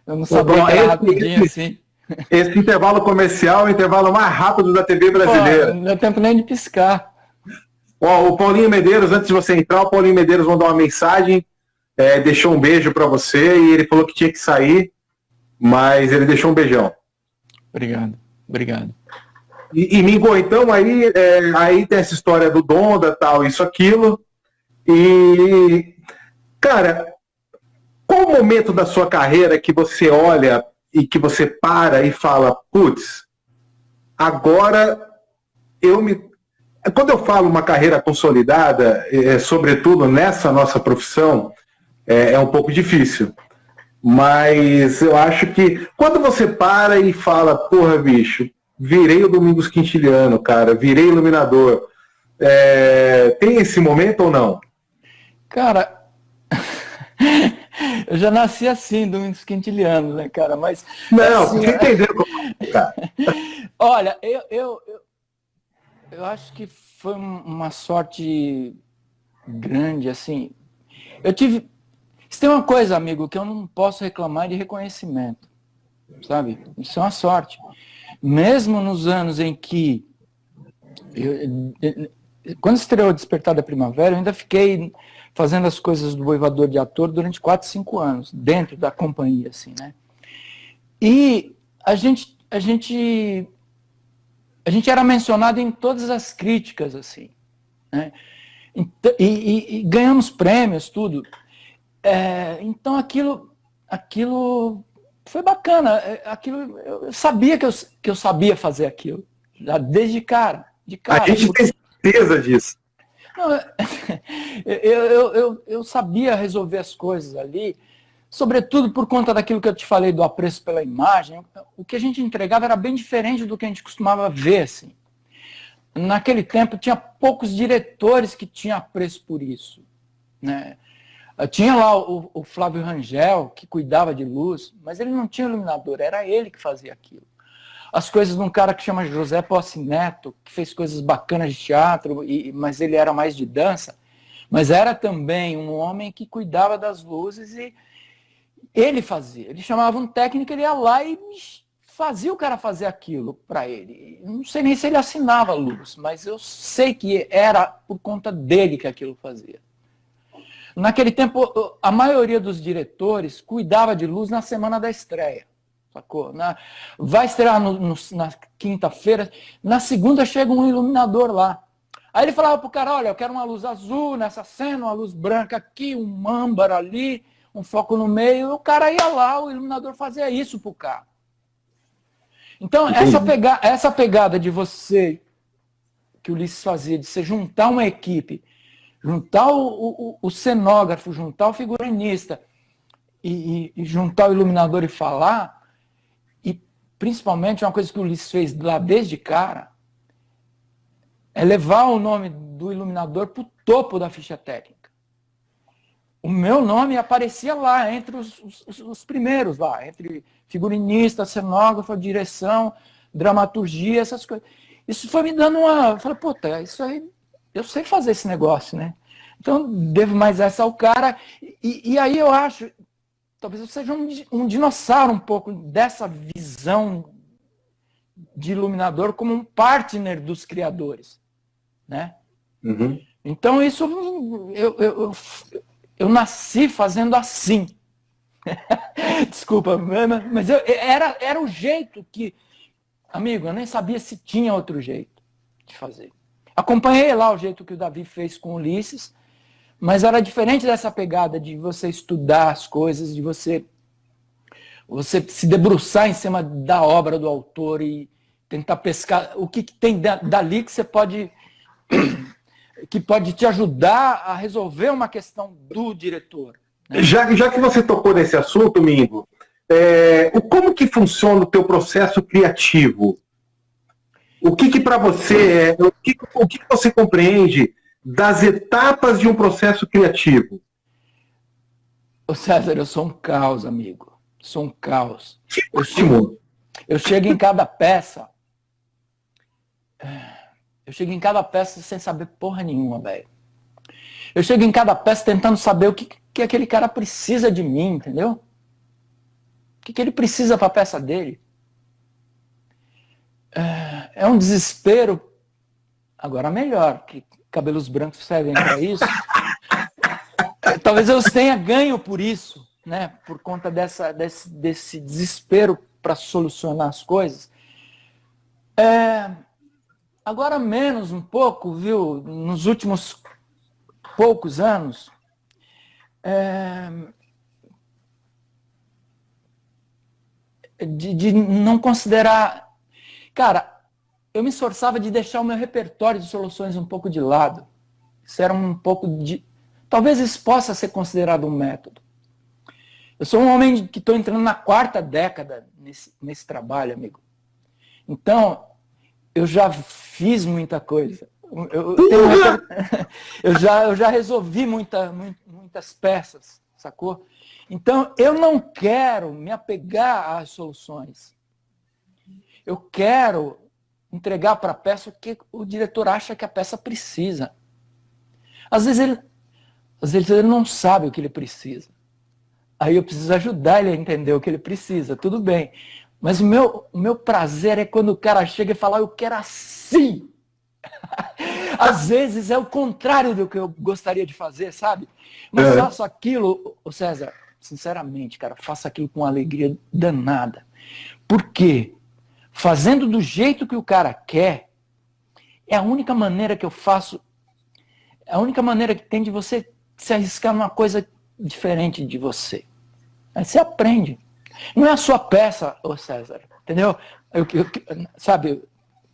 Eu não sabia que era rapidinho assim. Esse intervalo comercial é o intervalo mais rápido da TV brasileira. Não deu tempo nem de piscar. O Paulinho Medeiros, antes de você entrar, o Paulinho Medeiros mandou uma mensagem, deixou um beijo para você e ele falou que tinha que sair, mas ele deixou um beijão. Obrigado. E Mingo, então, aí tem essa história do Donda, tal, isso, aquilo. E, cara... Qual o momento da sua carreira que você olha e que você para e fala, putz, agora Quando eu falo uma carreira consolidada, sobretudo nessa nossa profissão, é um pouco difícil. Mas eu acho que quando você para e fala, porra, bicho, virei o Domingos Quintiliano, cara, virei iluminador, tem esse momento ou não? Cara... Eu já nasci assim, Domingos Quintiliano, né, cara? Mas. Não, assim, você entendeu como é, cara. Olha, eu acho que foi uma sorte grande, assim. Se tem uma coisa, amigo, que eu não posso reclamar de reconhecimento, sabe? Isso é uma sorte. Mesmo nos anos em que Quando estreou Despertar da Primavera, eu ainda fiquei fazendo as coisas do Voivador de ator durante 4, 5 anos, dentro da companhia, assim, né? E a gente era mencionado em todas as críticas, assim, né? E ganhamos prêmios, tudo. Então aquilo foi bacana. Eu sabia que eu sabia fazer aquilo, já desde cara. De cara. A gente tem certeza disso. Não, eu sabia resolver as coisas ali, sobretudo por conta daquilo que eu te falei do apreço pela imagem. O que a gente entregava era bem diferente do que a gente costumava ver, assim. Naquele tempo tinha poucos diretores que tinham apreço por isso, né? Tinha lá o Flávio Rangel, que cuidava de luz, mas ele não tinha iluminador, era ele que fazia aquilo. As coisas de um cara que chama José Posse Neto, que fez coisas bacanas de teatro, mas ele era mais de dança, mas era também um homem que cuidava das luzes e ele fazia. Ele chamava um técnico, ele ia lá e fazia o cara fazer aquilo para ele. Não sei nem se ele assinava a luz, mas eu sei que era por conta dele que aquilo fazia. Naquele tempo, a maioria dos diretores cuidava de luz na semana da estreia. Sacou? Vai estrear na quinta-feira, na segunda chega um iluminador lá. Aí ele falava pro cara, olha, eu quero uma luz azul nessa cena, uma luz branca aqui, um âmbar ali, um foco no meio. E o cara ia lá, o iluminador fazia isso pro cara. Então, essa pegada de você, que o Ulisses fazia, de você juntar uma equipe, juntar o cenógrafo, juntar o figurinista e juntar o iluminador e falar, e principalmente uma coisa que o Ulisses fez lá desde cara, é levar o nome do iluminador para o topo da ficha técnica. O meu nome aparecia lá, entre os primeiros, lá, entre figurinista, cenógrafo, direção, dramaturgia, essas coisas. Isso foi me dando uma... Eu falei, puta, isso aí... Eu sei fazer esse negócio, né? Então, devo mais essa ao cara. E aí eu acho, talvez eu seja um dinossauro um pouco dessa visão de iluminador como um partner dos criadores, né? Uhum. Então, isso eu nasci fazendo assim. Desculpa, mas era o jeito que... Amigo, eu nem sabia se tinha outro jeito de fazer. Acompanhei lá o jeito que o Davi fez com o Ulisses, mas era diferente dessa pegada de você estudar as coisas, de você se debruçar em cima da obra do autor e tentar pescar o que tem dali que você pode te ajudar a resolver uma questão do diretor. Né? Já que você tocou nesse assunto, Mingo, como que funciona o teu processo criativo? O que para você o que você compreende das etapas de um processo criativo? Ô César, eu sou um caos, amigo. Sou um caos. Que ótimo! Eu chego em cada peça. Sem saber porra nenhuma, velho. Eu chego em cada peça tentando saber o que aquele cara precisa de mim, entendeu? O que ele precisa para a peça dele. É um desespero. Agora melhor, que cabelos brancos servem para isso. Talvez eu tenha ganho por isso, né? Por conta desse desespero para solucionar as coisas. Agora menos um pouco, viu? Nos últimos poucos anos, de não considerar... Cara, eu me esforçava de deixar o meu repertório de soluções um pouco de lado. Isso era um pouco de... Talvez isso possa ser considerado um método. Eu sou um homem que estou entrando na 4ª década nesse trabalho, amigo. Então, eu já fiz muita coisa. Eu já resolvi muitas peças, sacou? Então, eu não quero me apegar às soluções. Eu quero entregar para a peça o que o diretor acha que a peça precisa. Às vezes ele não sabe o que ele precisa. Aí eu preciso ajudar ele a entender o que ele precisa, tudo bem. Mas o meu prazer é quando o cara chega e fala, eu quero assim. Às vezes é o contrário do que eu gostaria de fazer, sabe? Mas faço aquilo, ô César, sinceramente, cara, faço aquilo com alegria danada. Por quê? Fazendo do jeito que o cara quer, é a única maneira que eu faço, é a única maneira que tem de você se arriscar numa coisa diferente de você. Aí você aprende. Não é a sua peça, ô César, entendeu? Sabe,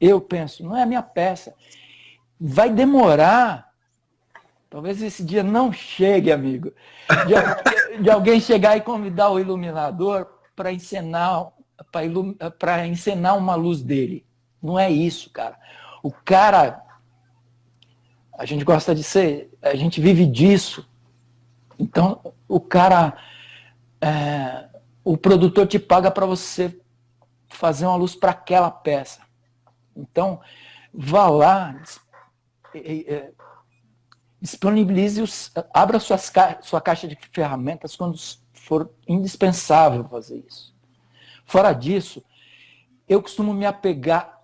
eu penso, não é a minha peça. Vai demorar. Talvez esse dia não chegue, amigo. De alguém chegar e convidar o iluminador para encenar uma luz dele. Não é isso, cara. O cara, a gente gosta de ser, a gente vive disso. Então, o cara, o produtor te paga para você fazer uma luz para aquela peça. Então, vá lá, disponibilize, abra sua caixa de ferramentas quando for indispensável fazer isso. Fora disso, eu costumo me apegar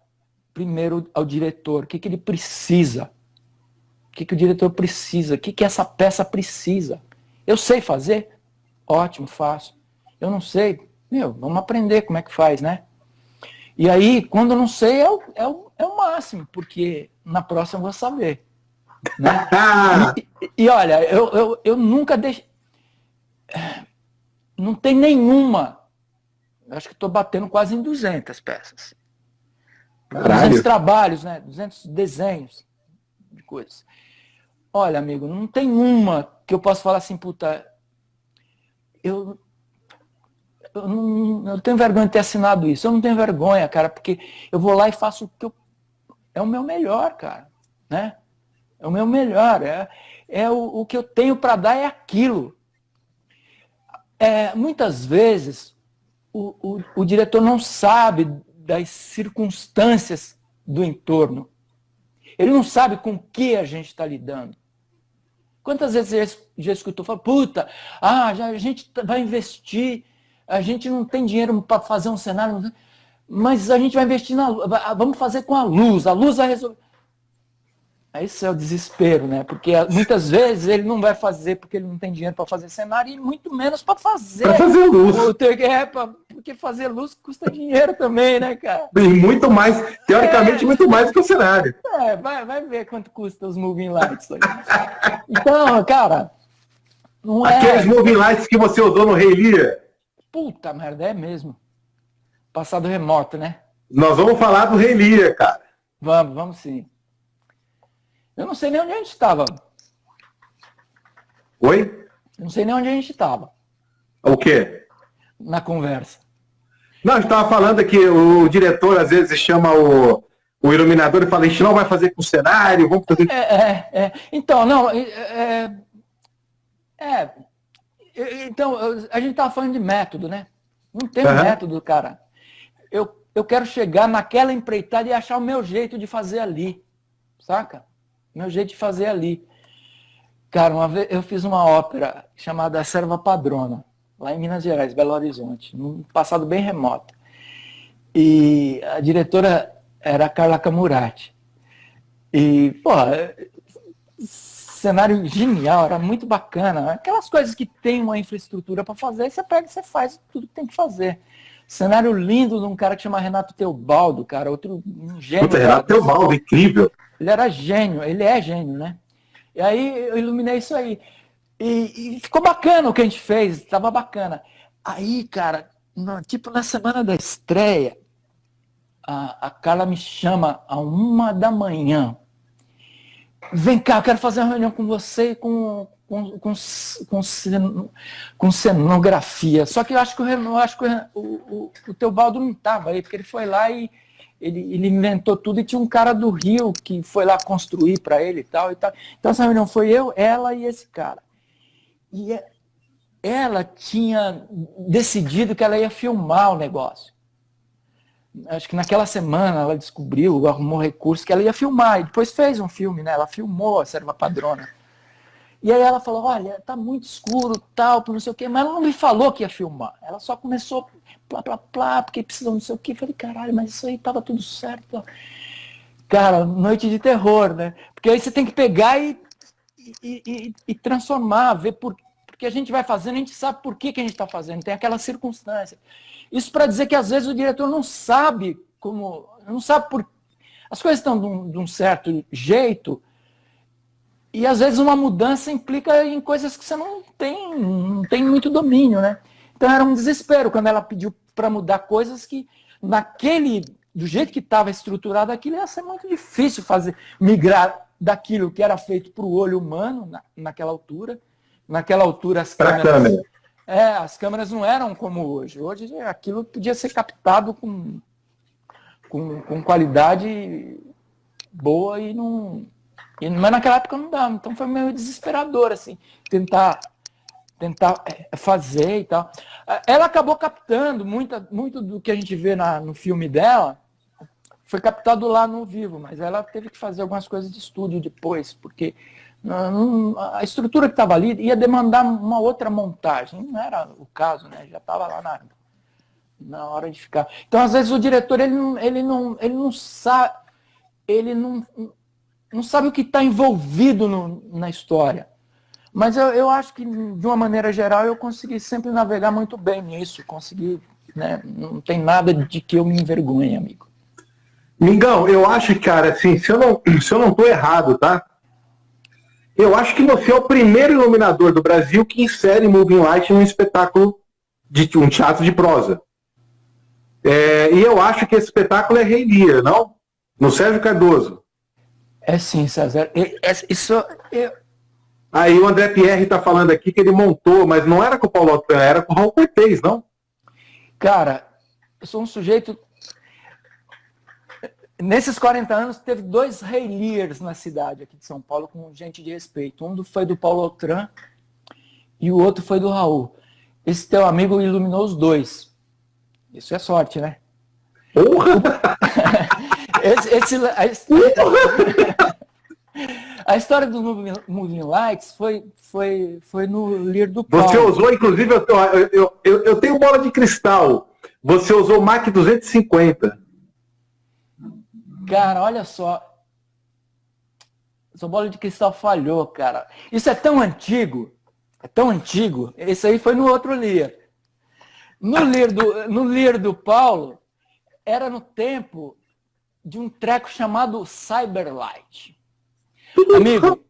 primeiro ao diretor. O que ele precisa? O que o diretor precisa? O que essa peça precisa? Eu sei fazer? Ótimo, faço. Eu não sei? Vamos aprender como é que faz, né? E aí, quando eu não sei, é o máximo, porque na próxima eu vou saber. Né? E olha, eu nunca deixei. Não tem nenhuma. Eu acho que estou batendo quase em 200 peças. Caralho. 200 trabalhos, né? 200 desenhos de coisas. Olha, amigo, não tem uma que eu possa falar assim, puta, eu tenho vergonha de ter assinado isso. Eu não tenho vergonha, cara, porque eu vou lá e faço o que é o meu melhor, cara, né? É o meu melhor, o que eu tenho para dar é aquilo. Muitas vezes o diretor não sabe das circunstâncias do entorno. Ele não sabe com o que a gente está lidando. Quantas vezes você já escutou falar, puta, a gente vai investir, a gente não tem dinheiro para fazer um cenário, mas a gente vai investir vamos fazer com a luz vai resolver. Esse é o desespero, né? Porque muitas vezes ele não vai fazer porque ele não tem dinheiro para fazer cenário e muito menos para fazer. Para fazer luz. Porque fazer luz custa dinheiro também, né, cara? E muito mais, teoricamente, muito mais do que o cenário. Vai ver quanto custa os moving lights aí. Então, cara, não é... Aqueles moving lights que você usou no Rei Lear. Puta merda, é mesmo. Passado remoto, né? Nós vamos falar do Rei Lear, cara. Vamos sim. Eu não sei nem onde a gente estava. Oi? Eu não sei nem onde a gente estava. O quê? Na conversa. Não, a gente estava falando que o diretor às vezes chama o iluminador e fala, a gente não vai fazer com cenário, vamos fazer... Então, não... Então, a gente estava falando de método, né? Não tem método, cara. Eu quero chegar naquela empreitada e achar o meu jeito de fazer ali. Saca? Meu jeito de fazer ali. Cara, uma vez eu fiz uma ópera chamada A Serva Padrona, lá em Minas Gerais, Belo Horizonte, num passado bem remoto. E a diretora era a Carla Camurati. E, cenário genial, era muito bacana. Aquelas coisas que tem uma infraestrutura para fazer, você pega e você faz tudo que tem que fazer. Cenário lindo de um cara que chama Renato Teobaldo, cara, um gênio. Puta, Renato Teobaldo, incrível. Ele era gênio, ele é gênio, né? E aí eu iluminei isso aí. E ficou bacana o que a gente fez, estava bacana. Aí, cara, na semana da estreia, a Carla me chama a 1h. Vem cá, eu quero fazer uma reunião com você com cenografia. Só que eu acho que o Teobaldo não estava aí, porque ele foi lá e ele inventou tudo e tinha um cara do Rio que foi lá construir para ele e tal, e tal. Então essa reunião foi eu, ela e esse cara. E ela tinha decidido que ela ia filmar o negócio. Acho que naquela semana ela descobriu, arrumou recurso que ela ia filmar. E depois fez um filme, né? Ela filmou A Serva Padrona. E aí ela falou, olha, tá muito escuro, tal, não sei o quê. Mas ela não me falou que ia filmar. Ela só começou, plá, porque precisa não sei o quê. Eu falei, caralho, mas isso aí tava tudo certo. Cara, noite de terror, né? Porque aí você tem que pegar e transformar, ver porque a gente vai fazendo, a gente sabe por que a gente está fazendo, tem aquela circunstância. Isso para dizer que às vezes o diretor não sabe como, não sabe por as coisas estão de um certo jeito e às vezes uma mudança implica em coisas que você não tem muito domínio, né? Então era um desespero quando ela pediu para mudar coisas que do jeito que estava estruturado aquilo ia ser muito difícil migrar daquilo que era feito para o olho humano naquela altura. Naquela altura as câmeras não eram como hoje. Hoje aquilo podia ser captado com qualidade boa mas naquela época não dava. Então foi meio desesperador assim, tentar fazer e tal. Ela acabou captando muito do que a gente vê no filme dela, foi captado lá no vivo, mas ela teve que fazer algumas coisas de estúdio depois, porque a estrutura que estava ali ia demandar uma outra montagem. Não era o caso, né? Já estava lá na hora de ficar. Então, às vezes, o diretor ele não sabe o que está envolvido na história. Mas eu acho que, de uma maneira geral, eu consegui sempre navegar muito bem nisso. Consegui, né? Não tem nada de que eu me envergonhe, amigo. Mingão, eu acho, cara, assim, se eu não estou errado, tá? Eu acho que você é o primeiro iluminador do Brasil que insere Moving Light num espetáculo de um teatro de prosa. E eu acho que esse espetáculo é Rei Lear, não? No Sérgio Cardoso. É sim, César. Aí o André Pierre está falando aqui que ele montou, mas não era com o Paulo Altran, era com o Raul Cortez, não? Cara, eu sou um sujeito... Nesses 40 anos, teve 2 Rei Lears na cidade aqui de São Paulo com gente de respeito. Um foi do Paulo Altran e o outro foi do Raul. Esse teu amigo iluminou os 2. Isso é sorte, né? Porra! A história do Moving Lights foi no Lear do Paulo. Você usou, inclusive, eu tenho bola de cristal. Você usou o Mach 250. Cara, olha só. Essa bola de cristal falhou, cara. Isso é tão antigo. Esse aí foi no outro Lear. No Lear do Paulo, era no tempo de um treco chamado Cyberlight. Amigo,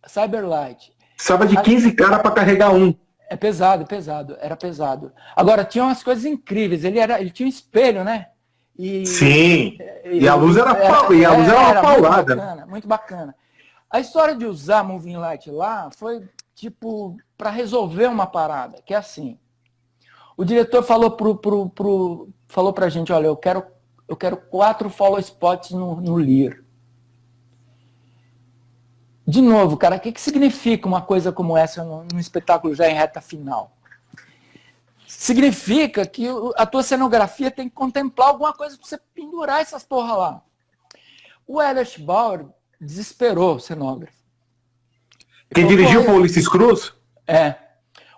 Cyberlight. Precisava de 15 caras para carregar um. É pesado, era pesado. Agora, tinha umas coisas incríveis. Ele tinha um espelho, né? Sim, e a luz era uma paulada. Muito bacana. A história de usar Moving Light lá foi, tipo, para resolver uma parada, que é assim. O diretor falou falou pra gente, olha, eu quero 4 follow spots no Lear. De novo, cara, o que significa uma coisa como essa num espetáculo já em reta final? Significa que a tua cenografia tem que contemplar alguma coisa para você pendurar essas porra lá. O Elliot Bauer desesperou o cenógrafo. Quem dirigiu foi o Ulisses Cruz? É.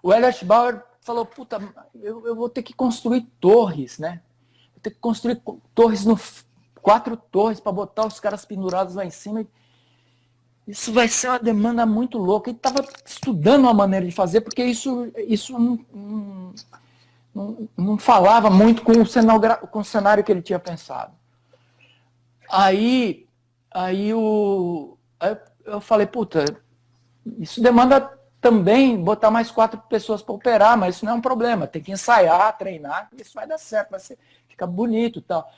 O Elliot Bauer falou, puta, eu vou ter que construir torres, né? Vou ter que construir torres 4 torres para botar os caras pendurados lá em cima. Isso vai ser uma demanda muito louca. Ele estava estudando uma maneira de fazer, porque isso não falava muito com o cenário que ele tinha pensado. Aí eu falei, puta, isso demanda também botar mais 4 pessoas para operar, mas isso não é um problema. Tem que ensaiar, treinar, isso vai dar certo, fica bonito e tal.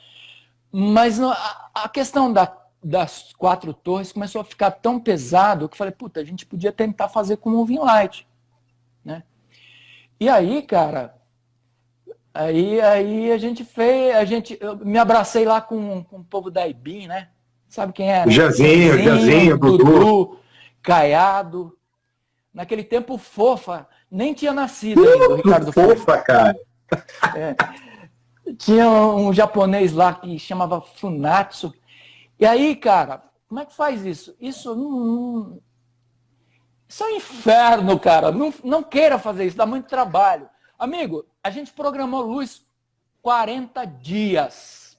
Mas a questão das 4 torres começou a ficar tão pesado que eu falei, puta, a gente podia tentar fazer com Moving Light, né? E aí, cara, aí eu me abracei lá com o povo da IBIM, né? Sabe quem era? O Jazinho, Dudu, Caiado. Naquele tempo, o Fofa nem tinha nascido ainda, o Ricardo Fofa, cara. Tinha um japonês lá que chamava Funatsu. E aí, cara, como é que faz isso? Isso é um inferno, cara. Não queira fazer isso, dá muito trabalho. Amigo, a gente programou luz 40 dias.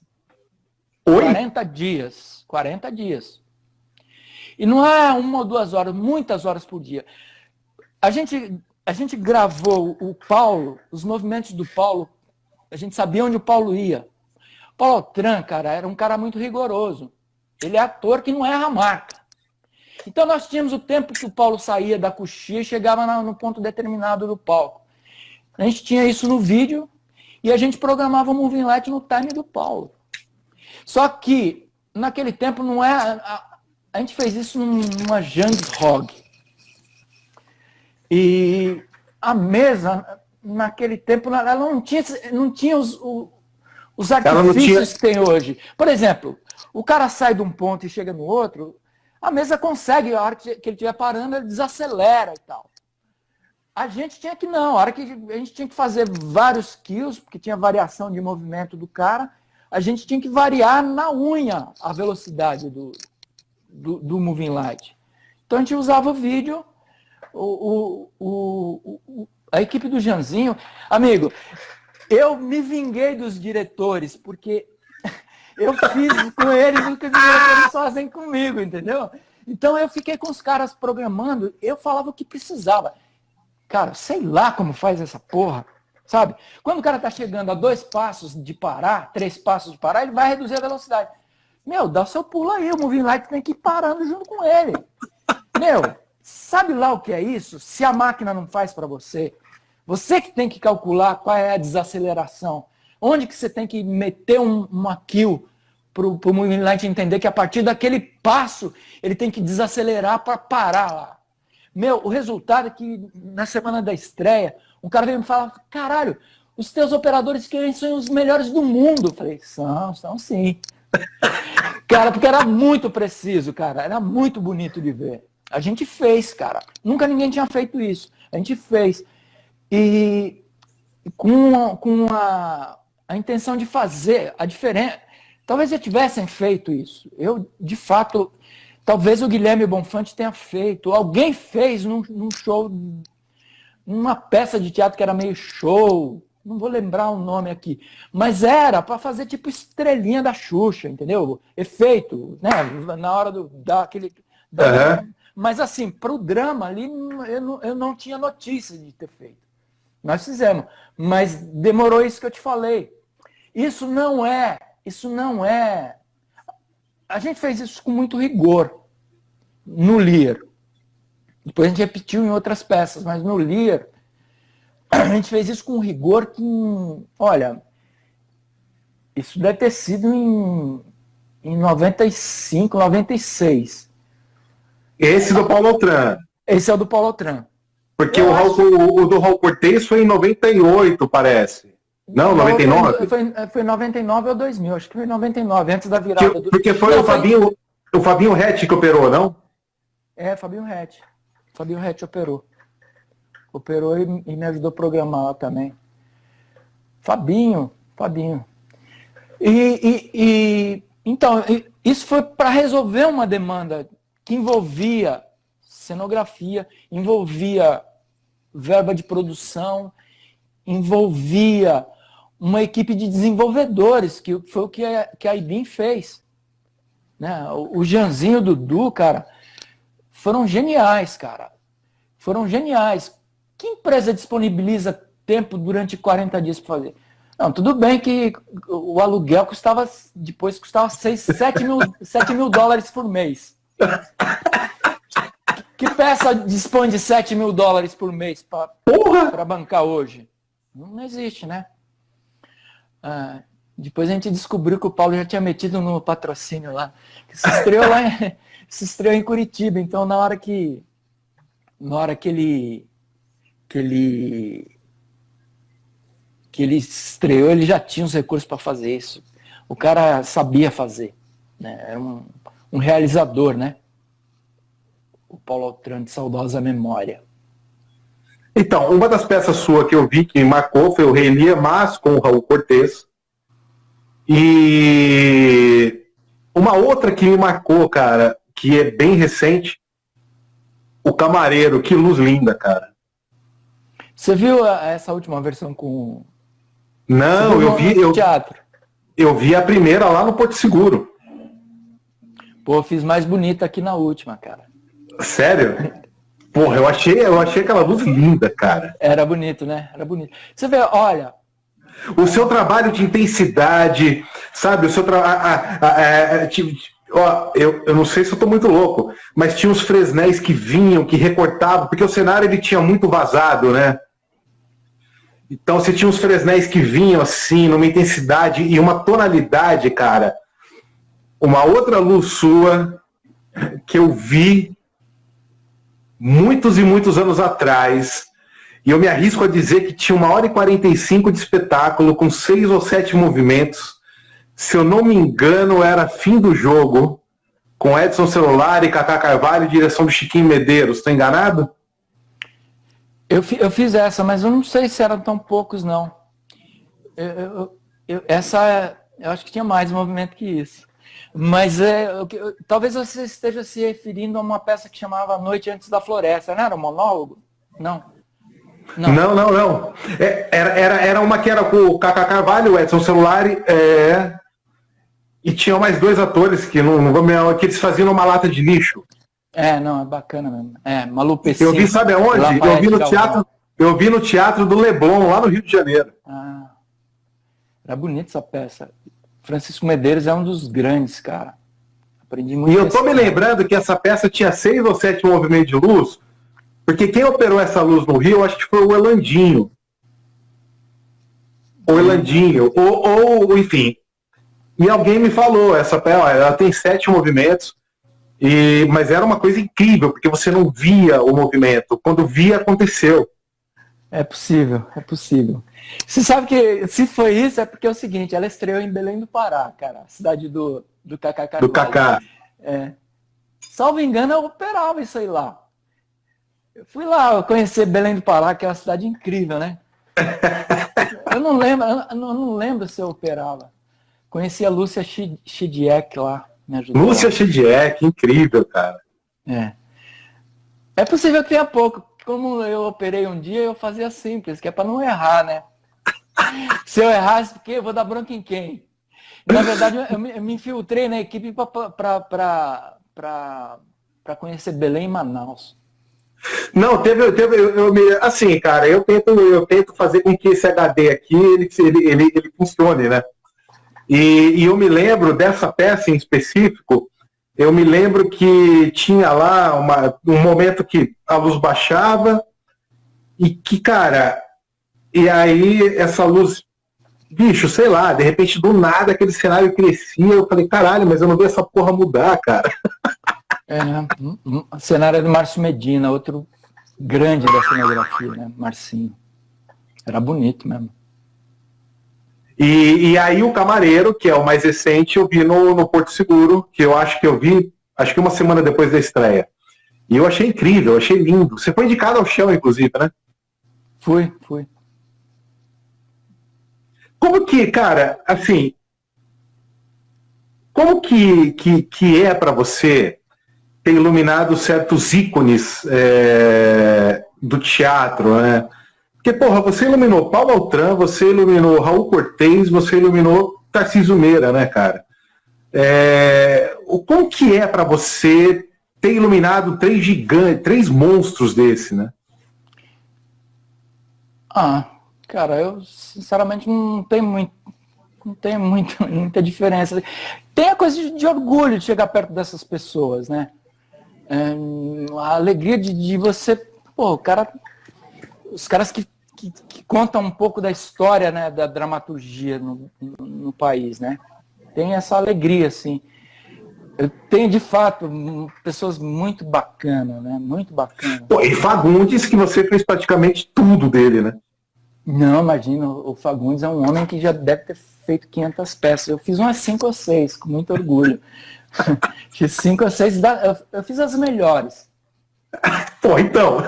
Oi? 40 dias. 40 dias. E não é 1 ou 2 horas, muitas horas por dia. A gente gravou o Paulo, os movimentos do Paulo, a gente sabia onde o Paulo ia. O Paulo Altran, cara, era um cara muito rigoroso. Ele é ator que não erra a marca. Então nós tínhamos o tempo que o Paulo saía da coxia e chegava no ponto determinado do palco. A gente tinha isso no vídeo e a gente programava o Moving Light no time do Paulo. Só que, naquele tempo, não é... A gente fez isso numa Jang Hog. E a mesa, naquele tempo, ela não tinha os artifícios que tem hoje. Por exemplo, o cara sai de um ponto e chega no outro, a mesa consegue, a hora que ele estiver parando, ele desacelera e tal. A gente tinha que não, a hora que a gente tinha que fazer vários kills, porque tinha variação de movimento do cara, a gente tinha que variar na unha a velocidade do Moving Light. Então a gente usava o vídeo, a equipe do Janzinho. Amigo, eu me vinguei dos diretores, porque eu fiz com eles o que os diretores fazem comigo, entendeu? Então eu fiquei com os caras programando, eu falava o que precisava. Cara, sei lá como faz essa porra, sabe? Quando o cara tá chegando a 2 passos de parar, 3 passos de parar, ele vai reduzir a velocidade. Meu, dá o seu pulo aí, o Moving Light tem que ir parando junto com ele. Meu, sabe lá o que é isso? Se a máquina não faz para você, você que tem que calcular qual é a desaceleração, onde que você tem que meter uma kill para o Moving Light entender que a partir daquele passo ele tem que desacelerar para parar lá. Meu, o resultado é que na semana da estreia, um cara veio me falar, caralho, os teus operadores que são os melhores do mundo. Eu falei, são sim. Cara, porque era muito preciso, cara, era muito bonito de ver. A gente fez, cara. Nunca ninguém tinha feito isso. A gente fez. E com a intenção de fazer a diferença. Talvez já tivessem feito isso. Eu, de fato, talvez o Guilherme Bonfante tenha feito. Alguém fez num show, numa peça de teatro que era meio show. Não vou lembrar o nome aqui. Mas era para fazer tipo estrelinha da Xuxa, entendeu? Efeito, né? Na hora daquele... Uhum. Mas assim, para o drama ali, eu não tinha notícia de ter feito. Nós fizemos. Mas demorou isso que eu te falei. Isso não é... A gente fez isso com muito rigor no Lear. Depois a gente repetiu em outras peças, mas no Lear a gente fez isso com rigor que, olha, isso deve ter sido em 95, 96. Esse do Paulo Altran. Esse é o do Paulo Altran. Porque o do Raul Cortez foi em 98, parece. Não, 99? Foi 99 ou 2000, acho que foi 99, antes da virada. Porque foi não, o Fabinho Rett que operou, não? É, Fabinho Rett. Fabinho Rett operou. Operou e me ajudou a programar lá também. Fabinho. Então, isso foi para resolver uma demanda que envolvia cenografia, envolvia verba de produção, envolvia uma equipe de desenvolvedores, que foi o que a IBIM fez. Né? O Janzinho e o Dudu, cara, foram geniais, cara. Foram geniais. Que empresa disponibiliza tempo durante 40 dias para fazer? Não, tudo bem que o aluguel custava 7 mil dólares por mês. Que peça dispõe de 7 mil dólares por mês para bancar hoje? Não existe, né? Depois a gente descobriu que o Paulo já tinha metido no patrocínio lá. Se estreou em Curitiba. Então, na hora que ele estreou, ele já tinha os recursos para fazer isso. O cara sabia fazer. Né? Era um realizador, né? O Paulo Altran, de saudosa memória. Então, uma das peças sua que eu vi que me marcou foi o Rei Lear, mas com o Raul Cortez. E uma outra que me marcou, cara, que é bem recente, O Camareiro. Que luz linda, cara. Você viu essa última versão com... Não, eu vi... teatro? Eu vi a primeira lá no Porto Seguro. Pô, eu fiz mais bonita aqui na última, cara. Sério? Porra, eu achei aquela luz linda, cara. Era bonito, né? Era bonito. Você vê, olha... O seu trabalho de intensidade, sabe? O seu trabalho... eu não sei se eu tô muito louco, mas tinha uns fresnéis que vinham, que recortavam, porque o cenário ele tinha muito vazado, né? Então você tinha uns fresnéis que vinham assim, numa intensidade e uma tonalidade, cara. Uma outra luz sua que eu vi muitos e muitos anos atrás, e eu me arrisco a dizer que tinha 1h45 de espetáculo com 6 ou 7 movimentos. Se eu não me engano, era Fim do Jogo, com Edson Celulari, Cacá Carvalho, direção do Chiquinho Medeiros. Estou enganado? Eu fiz essa, mas eu não sei se eram tão poucos, não. Eu acho que tinha mais movimento que isso. Mas talvez você esteja se referindo a uma peça que chamava A Noite Antes da Floresta, não era um monólogo? Não. Não. Era uma que era com o Cacá Carvalho, o Edson Celulari, e tinha mais 2 atores que que eles faziam uma lata de lixo. É bacana mesmo. Malu Pessinha. Eu vi, sabe aonde? Eu vi no teatro do Leblon, lá no Rio de Janeiro. Era bonita essa peça. Francisco Medeiros é um dos grandes, cara. Aprendi muito. E eu tô me lembrando que essa peça tinha 6 ou 7 movimentos de luz, porque quem operou essa luz no Rio, acho que foi o Elandinho. Ou enfim. E alguém me falou, essa peça, ela tem 7 movimentos, mas era uma coisa incrível, porque você não via o movimento. Quando via, aconteceu. É possível. Você sabe que se foi isso, é porque é o seguinte, ela estreou em Belém do Pará, cara, a cidade do Cacá Carvalho. Do Cacá. Salvo engano, eu operava isso aí lá. Eu fui lá conhecer Belém do Pará, que é uma cidade incrível, né? Eu não lembro se eu operava. Conheci a Lúcia Chidiek lá, me ajudou. Lúcia Chidiek, incrível, cara. É possível que tenha pouco. Como eu operei um dia, eu fazia simples, que é para não errar, né? Se eu errasse, porque eu vou dar bronca em quem? Na verdade, eu me infiltrei na equipe para conhecer Belém e Manaus. Não, assim, cara, eu tento fazer com que esse HD aqui, ele funcione, né? E eu me lembro dessa peça em específico, eu me lembro que tinha lá um momento que a luz baixava e que, cara, e aí essa luz, bicho, sei lá, de repente do nada aquele cenário crescia, eu falei, caralho, mas eu não vi essa porra mudar, cara. O cenário é do Márcio Medina, outro grande da cenografia, né, Marcinho. Era bonito mesmo. E aí o Camareiro, que é o mais recente, eu vi no Porto Seguro, que eu acho que uma semana depois da estreia. E eu achei incrível, eu achei lindo. Você foi indicado ao chão, inclusive, né? Fui. Como que, cara, assim, como que é para você ter iluminado certos ícones do teatro, né? Porque, porra, você iluminou Paulo Altran, você iluminou Raul Cortez, você iluminou Tarcísio Meira, né, cara? Como que é para você ter iluminado 3 gigantes, 3 monstros desse, né? Cara, eu sinceramente não tem muita diferença. Tem a coisa de orgulho de chegar perto dessas pessoas, né? A alegria de você... Pô, os caras que contam um pouco da história, né, da dramaturgia no país, né? Tem essa alegria, assim. Eu tenho, de fato, pessoas muito bacanas, né? Muito bacanas. Pô, e Fagundes, que você fez praticamente tudo dele, né? Não, imagina, o Fagundes é um homem que já deve ter feito 500 peças. Eu fiz umas 5 ou 6, com muito orgulho. Fiz 5 ou 6, eu fiz as melhores. Pô, então.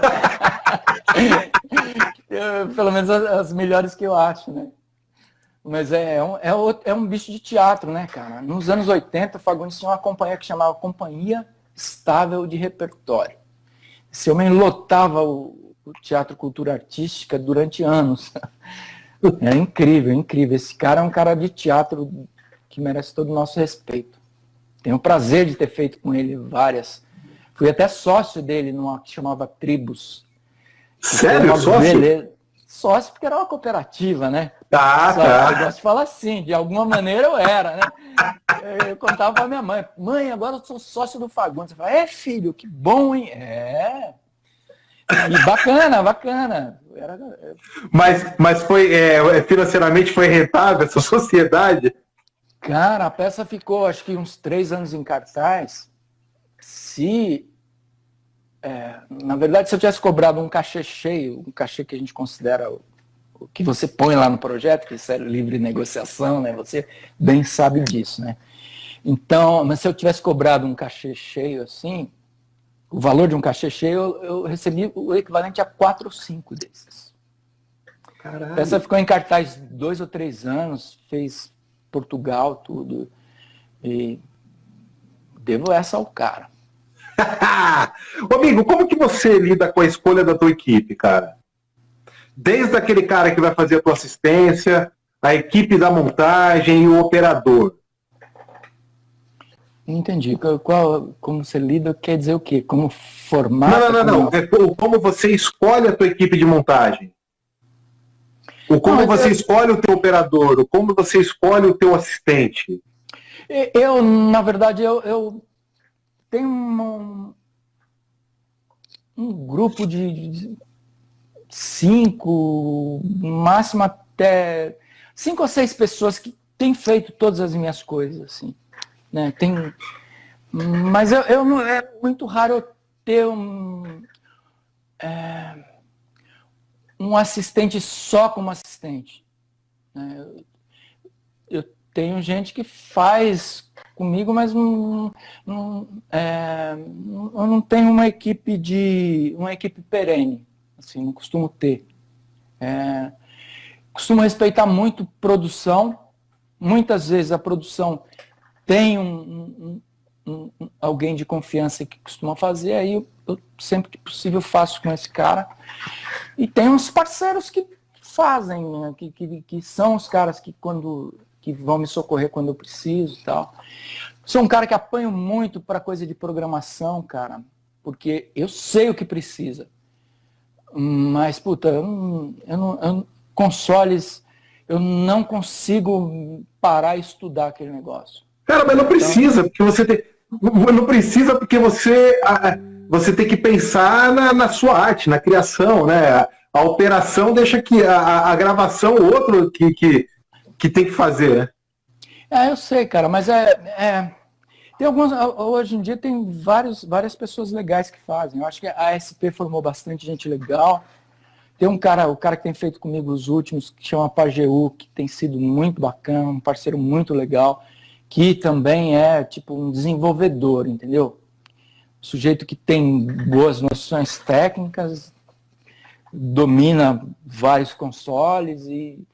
Pelo menos as melhores que eu acho, né? Mas é um bicho de teatro, né, cara? Nos anos 80, o Fagundes tinha uma companhia que chamava Companhia Estável de Repertório. Esse homem lotava o Teatro Cultura Artística durante anos. É incrível, incrível. Esse cara é um cara de teatro que merece todo o nosso respeito. Tenho o prazer de ter feito com ele várias. Fui até sócio dele numa que chamava Tribos. Sério? Sócio? Beleza. Sócio porque era uma cooperativa, né? Tá. Eu gosto de falar assim, de alguma maneira eu era, né? Eu contava pra minha mãe, mãe, agora eu sou sócio do Fagundes. Eu falava, filho, que bom, hein? E bacana. Mas foi, financeiramente foi rentável essa sociedade? Cara, a peça ficou, acho que uns 3 anos em cartaz. Na verdade, se eu tivesse cobrado um cachê cheio, um cachê que a gente considera o que você põe lá no projeto, que isso é livre negociação, né? Você bem sabe disso, né? Então, mas se eu tivesse cobrado um cachê cheio assim, o valor de um cachê cheio, eu recebi o equivalente a 4 ou 5 desses. Caralho. A peça ficou em cartaz 2 ou 3 anos, fez Portugal, tudo. E devo essa ao cara. Ô, amigo, como que você lida com a escolha da tua equipe, cara? Desde aquele cara que vai fazer a tua assistência, a equipe da montagem e o operador. Não entendi. Como você lida quer dizer o quê? Como formar? Não. Como você escolhe a tua equipe de montagem. Como você escolhe o teu operador, como você escolhe o teu assistente. Na verdade, eu tenho um grupo de 5, no máximo até 5 ou 6 pessoas que têm feito todas as minhas coisas, assim, né? Mas é muito raro eu ter um assistente só como assistente, né? Eu tenho gente que faz comigo, mas eu não tenho uma equipe perene, assim, não costumo ter. Costumo respeitar muito produção. Muitas vezes a produção tem alguém de confiança que costuma fazer, aí eu sempre que possível faço com esse cara. E tem uns parceiros que fazem, né? que são os caras que vão me socorrer quando eu preciso e tal. Sou um cara que apanho muito para coisa de programação, cara, porque eu sei o que precisa. Mas, puta, consoles, eu não consigo parar e estudar aquele negócio. Cara, mas não precisa, porque não precisa porque você tem que pensar na sua arte, na criação, né? A operação deixa que a gravação, o outro que tem que fazer, né? Eu sei, cara, mas tem hoje em dia tem várias pessoas legais que fazem. Eu acho que a SP formou bastante gente legal. Tem o cara que tem feito comigo os últimos, que chama Pajeú, que tem sido muito bacana, um parceiro muito legal, que também é tipo um desenvolvedor, entendeu? Um sujeito que tem boas noções técnicas, domina vários consoles e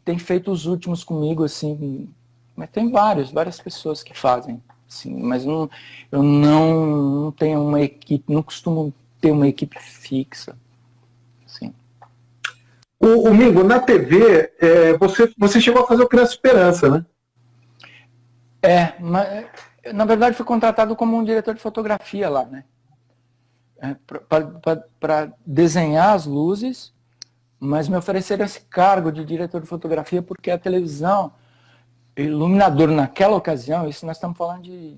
tem feito os últimos comigo, assim. Mas tem várias pessoas que fazem, assim, mas eu não tenho uma equipe, não costumo ter uma equipe fixa, assim. O Mingo, na TV, você chegou a fazer o Criança Esperança, né? Mas, na verdade, fui contratado como um diretor de fotografia lá, né? Para desenhar as luzes, mas me ofereceram esse cargo de diretor de fotografia porque a televisão, iluminador naquela ocasião, isso nós estamos falando de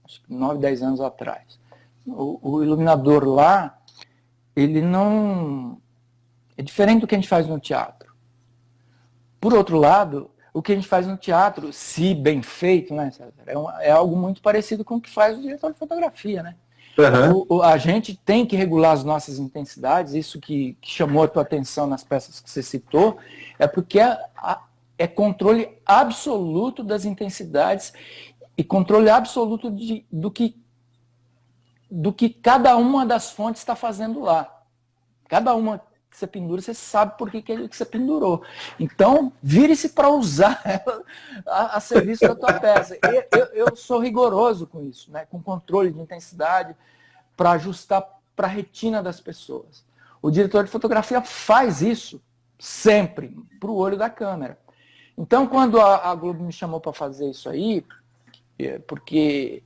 acho que 9, 10 anos atrás. O iluminador lá, ele não... É diferente do que a gente faz no teatro. Por outro lado, o que a gente faz no teatro, se bem feito, né, César, é algo muito parecido com o que faz o diretor de fotografia, né? Uhum. A gente tem que regular as nossas intensidades, isso que chamou a tua atenção nas peças que você citou, é porque é controle absoluto das intensidades e controle absoluto do que cada uma das fontes está fazendo lá. Cada uma que você pendura, você sabe por que você pendurou. Então, vire-se para usar ela a serviço da tua peça. Eu sou rigoroso com isso, né? Com controle de intensidade, para ajustar para a retina das pessoas. O diretor de fotografia faz isso sempre, para o olho da câmera. Então, quando a Globo me chamou para fazer isso aí, porque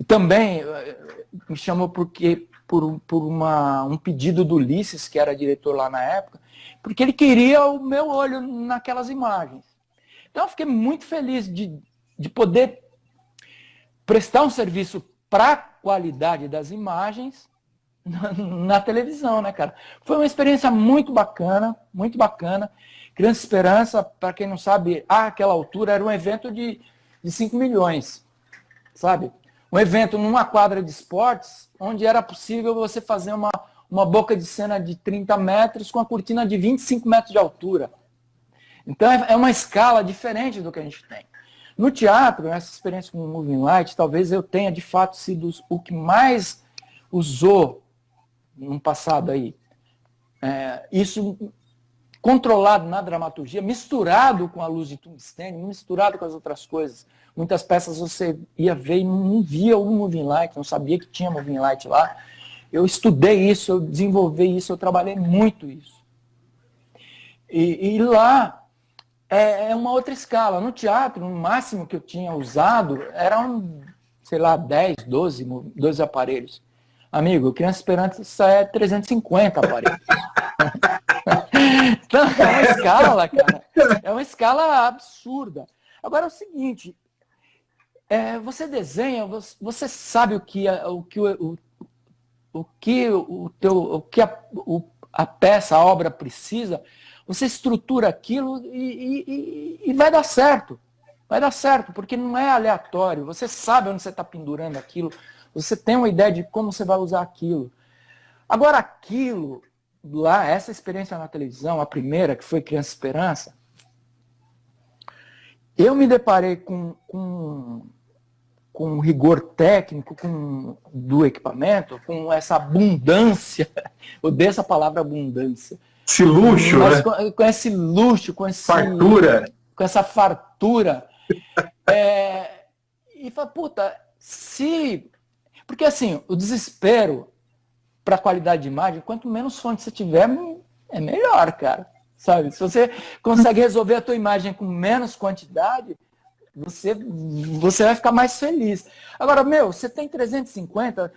também me chamou porque por um pedido do Ulisses, que era diretor lá na época, porque ele queria o meu olho naquelas imagens. Então, eu fiquei muito feliz de poder prestar um serviço para a qualidade das imagens na televisão, né, cara? Foi uma experiência muito bacana, muito bacana. Criança Esperança, para quem não sabe, àquela altura era um evento de 5 milhões, sabe? Um evento numa quadra de esportes, onde era possível você fazer uma boca de cena de 30 metros com a cortina de 25 metros de altura. Então é uma escala diferente do que a gente tem. No teatro, essa experiência com o Moving Light, talvez eu tenha de fato sido o que mais usou no passado aí. Isso controlado na dramaturgia, misturado com a luz de tungstênio, misturado com as outras coisas. Muitas peças você ia ver e não via o Moving Light, não sabia que tinha Moving Light lá. Eu estudei isso, eu desenvolvi isso, eu trabalhei muito isso. E lá é uma outra escala. No teatro, no máximo que eu tinha usado eram, sei lá, 10, 12 aparelhos. Amigo, Criança Esperança é 350 aparelhos. Então, é uma escala, cara. É uma escala absurda. Agora é o seguinte, você desenha, você sabe a peça, a obra precisa, você estrutura aquilo e vai dar certo. Vai dar certo, porque não é aleatório. Você sabe onde você está pendurando aquilo, você tem uma ideia de como você vai usar aquilo. Agora, aquilo lá, essa experiência na televisão, a primeira, que foi Criança Esperança, eu me deparei com rigor técnico do equipamento, com essa abundância, eu odeio essa palavra abundância. Esse luxo, mas né? Com esse luxo, com fartura. Com essa fartura. E fala, puta, porque assim, o desespero para qualidade de imagem, quanto menos fonte você tiver, é melhor, cara. Sabe? Se você consegue resolver a tua imagem com menos quantidade, você vai ficar mais feliz. Agora, você tem 350,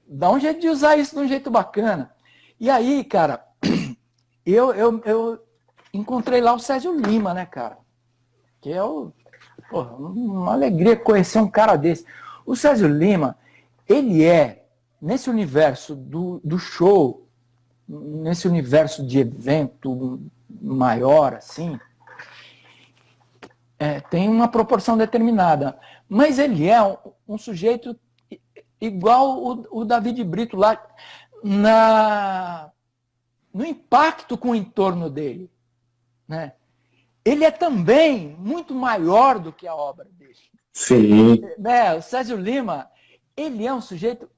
dá um jeito de usar isso de um jeito bacana. E aí, cara, eu encontrei lá o Sérgio Lima, né, cara? Que é uma alegria conhecer um cara desse. O Sérgio Lima, ele nesse universo do show, nesse universo de evento maior, assim, tem uma proporção determinada. Mas ele é um sujeito igual o David Brito lá, no impacto com o entorno dele. Né? Ele é também muito maior do que a obra dele. Sim. O Sérgio Lima, ele é um sujeito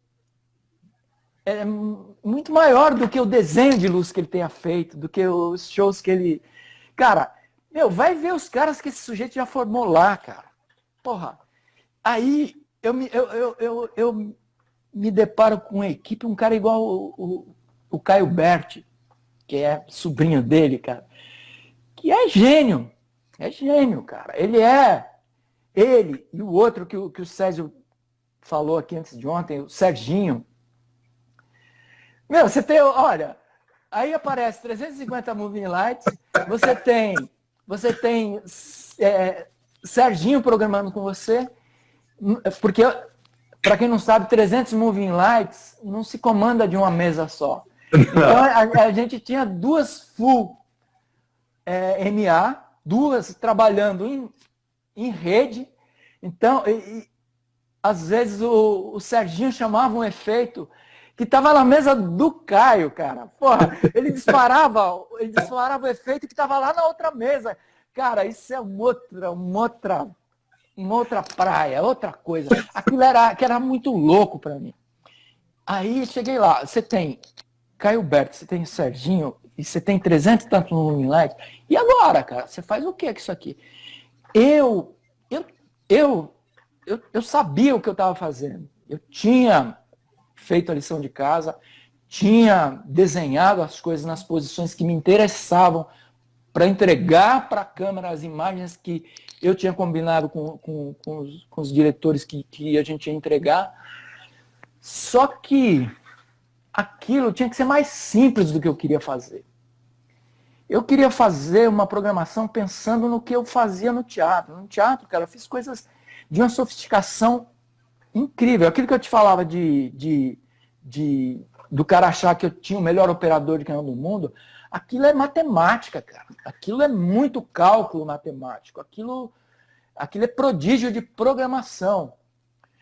muito maior do que o desenho de luz que ele tenha feito, do que os shows que ele... Cara, vai ver os caras que esse sujeito já formou lá, cara. Porra. Aí eu me deparo com uma equipe, um cara igual o Caio Berti, que é sobrinho dele, cara, que é gênio, cara. Ele e o outro que o Sérgio falou aqui antes de ontem, o Serginho. Você tem, olha, aí aparece 350 moving lights, você tem Serginho programando com você, porque, para quem não sabe, 300 moving lights não se comanda de uma mesa só. Então, a gente tinha duas full MA, duas trabalhando em rede. Então, às vezes o Serginho chamava um efeito que estava na mesa do Caio, cara. Porra, ele disparava o efeito que estava lá na outra mesa. Cara, isso é uma outra praia, outra coisa. Aquilo que era muito louco para mim. Aí cheguei lá, você tem Caio Berto, você tem Serginho, e você tem 300 e tantos no Moonlight. E agora, cara, você faz o que com isso aqui? Eu sabia o que eu estava fazendo. Eu tinha feito a lição de casa, tinha desenhado as coisas nas posições que me interessavam para entregar para a câmera as imagens que eu tinha combinado com os diretores que a gente ia entregar. Só que aquilo tinha que ser mais simples do que eu queria fazer. Eu queria fazer uma programação pensando no que eu fazia no teatro. No teatro, cara, eu fiz coisas de uma sofisticação incrível. Aquilo que eu te falava do cara achar que eu tinha o melhor operador de canhão do mundo, aquilo é matemática, cara. Aquilo é muito cálculo matemático. Aquilo é prodígio de programação.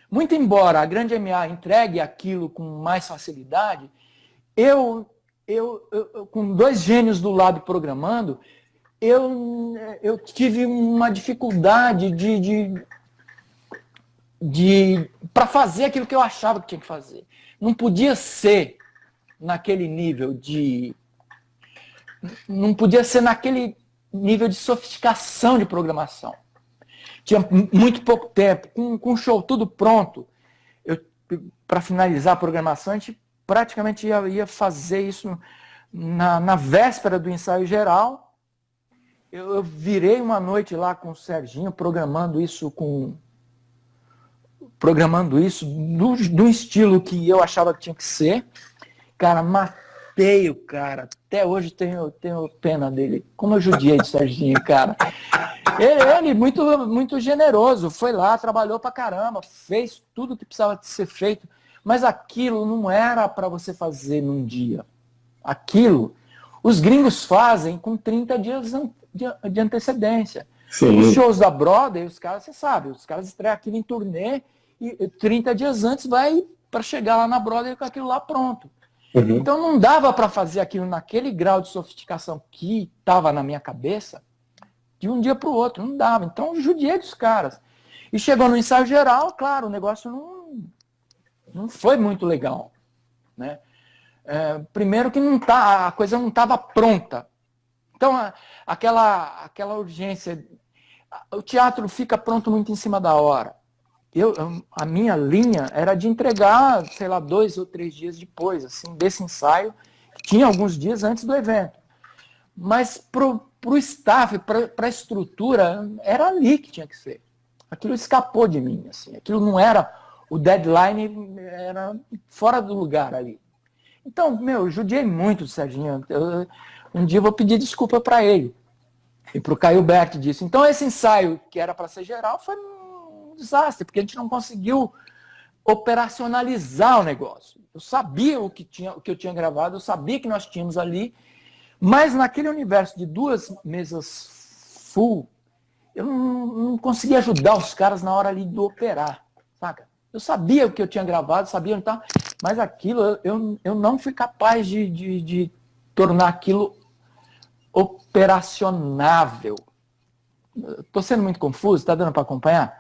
Muito embora a grande MA entregue aquilo com mais facilidade, eu com 2 gênios do lado programando, eu tive uma dificuldade para fazer aquilo que eu achava que tinha que fazer. Não podia ser naquele nível não podia ser naquele nível de sofisticação de programação. Tinha muito pouco tempo, com o show tudo pronto. Para finalizar a programação, a gente praticamente ia fazer isso na véspera do ensaio geral. Eu virei uma noite lá com o Serginho, programando isso do estilo que eu achava que tinha que ser. Cara, matei o cara. Até hoje tenho pena dele. Como eu judiei de Serginho, cara. Ele muito generoso, foi lá, trabalhou pra caramba, fez tudo que precisava de ser feito, mas aquilo não era para você fazer num dia. Aquilo, os gringos fazem com 30 dias de antecedência. Sim. Os shows da Broadway, os caras, você sabe, os caras estreiam aquilo em turnê e 30 dias antes vai para chegar lá na Broadway com aquilo lá pronto. Uhum. Então não dava para fazer aquilo naquele grau de sofisticação que estava na minha cabeça de um dia para o outro, não dava. Então eu judiei dos caras. E chegou no ensaio geral, claro, o negócio não foi muito legal, né? Primeiro que a coisa não estava pronta. Então aquela urgência, o teatro fica pronto muito em cima da hora. A minha linha era de entregar, sei lá, 2 ou 3 dias depois, assim, desse ensaio, que tinha alguns dias antes do evento. Mas pro staff, para a estrutura, era ali que tinha que ser. Aquilo escapou de mim, assim. Aquilo não era, o deadline era fora do lugar ali. Então, eu judiei muito do Serginho. Um dia eu vou pedir desculpa para ele. E para o Caio Berti disso. Então, esse ensaio, que era para ser geral, foi um desastre, porque a gente não conseguiu operacionalizar o negócio. Eu sabia o que eu tinha gravado, eu sabia que nós tínhamos ali, mas naquele universo de 2 mesas full, eu não conseguia ajudar os caras na hora ali do operar, saca? Eu sabia o que eu tinha gravado, sabia onde estava, mas aquilo, eu não fui capaz de tornar aquilo operacionável. Estou sendo muito confuso? Tá dando para acompanhar?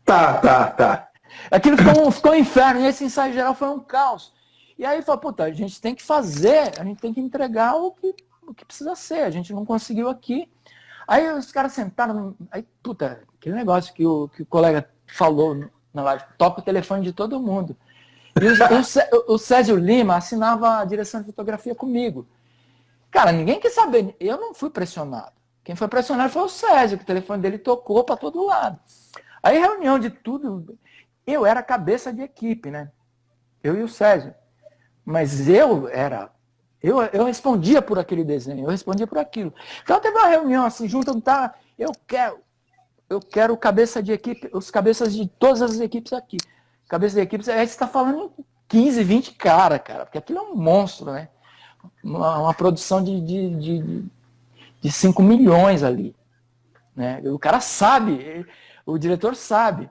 Tá. Aquilo ficou um inferno, e esse ensaio geral foi um caos. E aí falou, puta, a gente tem que fazer, a gente tem que entregar o que precisa ser, a gente não conseguiu aqui. Aí os caras sentaram, aí, puta, aquele negócio que o colega falou na live, toca o telefone de todo mundo. E o Césio Lima assinava a direção de fotografia comigo. Cara, ninguém quer saber, eu não fui pressionado. Quem foi pressionado foi o Césio, que o telefone dele tocou para todo lado. Aí reunião de tudo, eu era cabeça de equipe, né? Eu e o Césio. Mas eu respondia por aquele desenho, eu respondia por aquilo. Então teve uma reunião assim, junto, tá? Eu quero cabeça de equipe, os cabeças de todas as equipes aqui. Cabeça de equipes, aí você está falando em 15, 20 cara, porque aquilo é um monstro, né? Uma produção de 5 milhões ali. Né? O cara sabe, o diretor sabe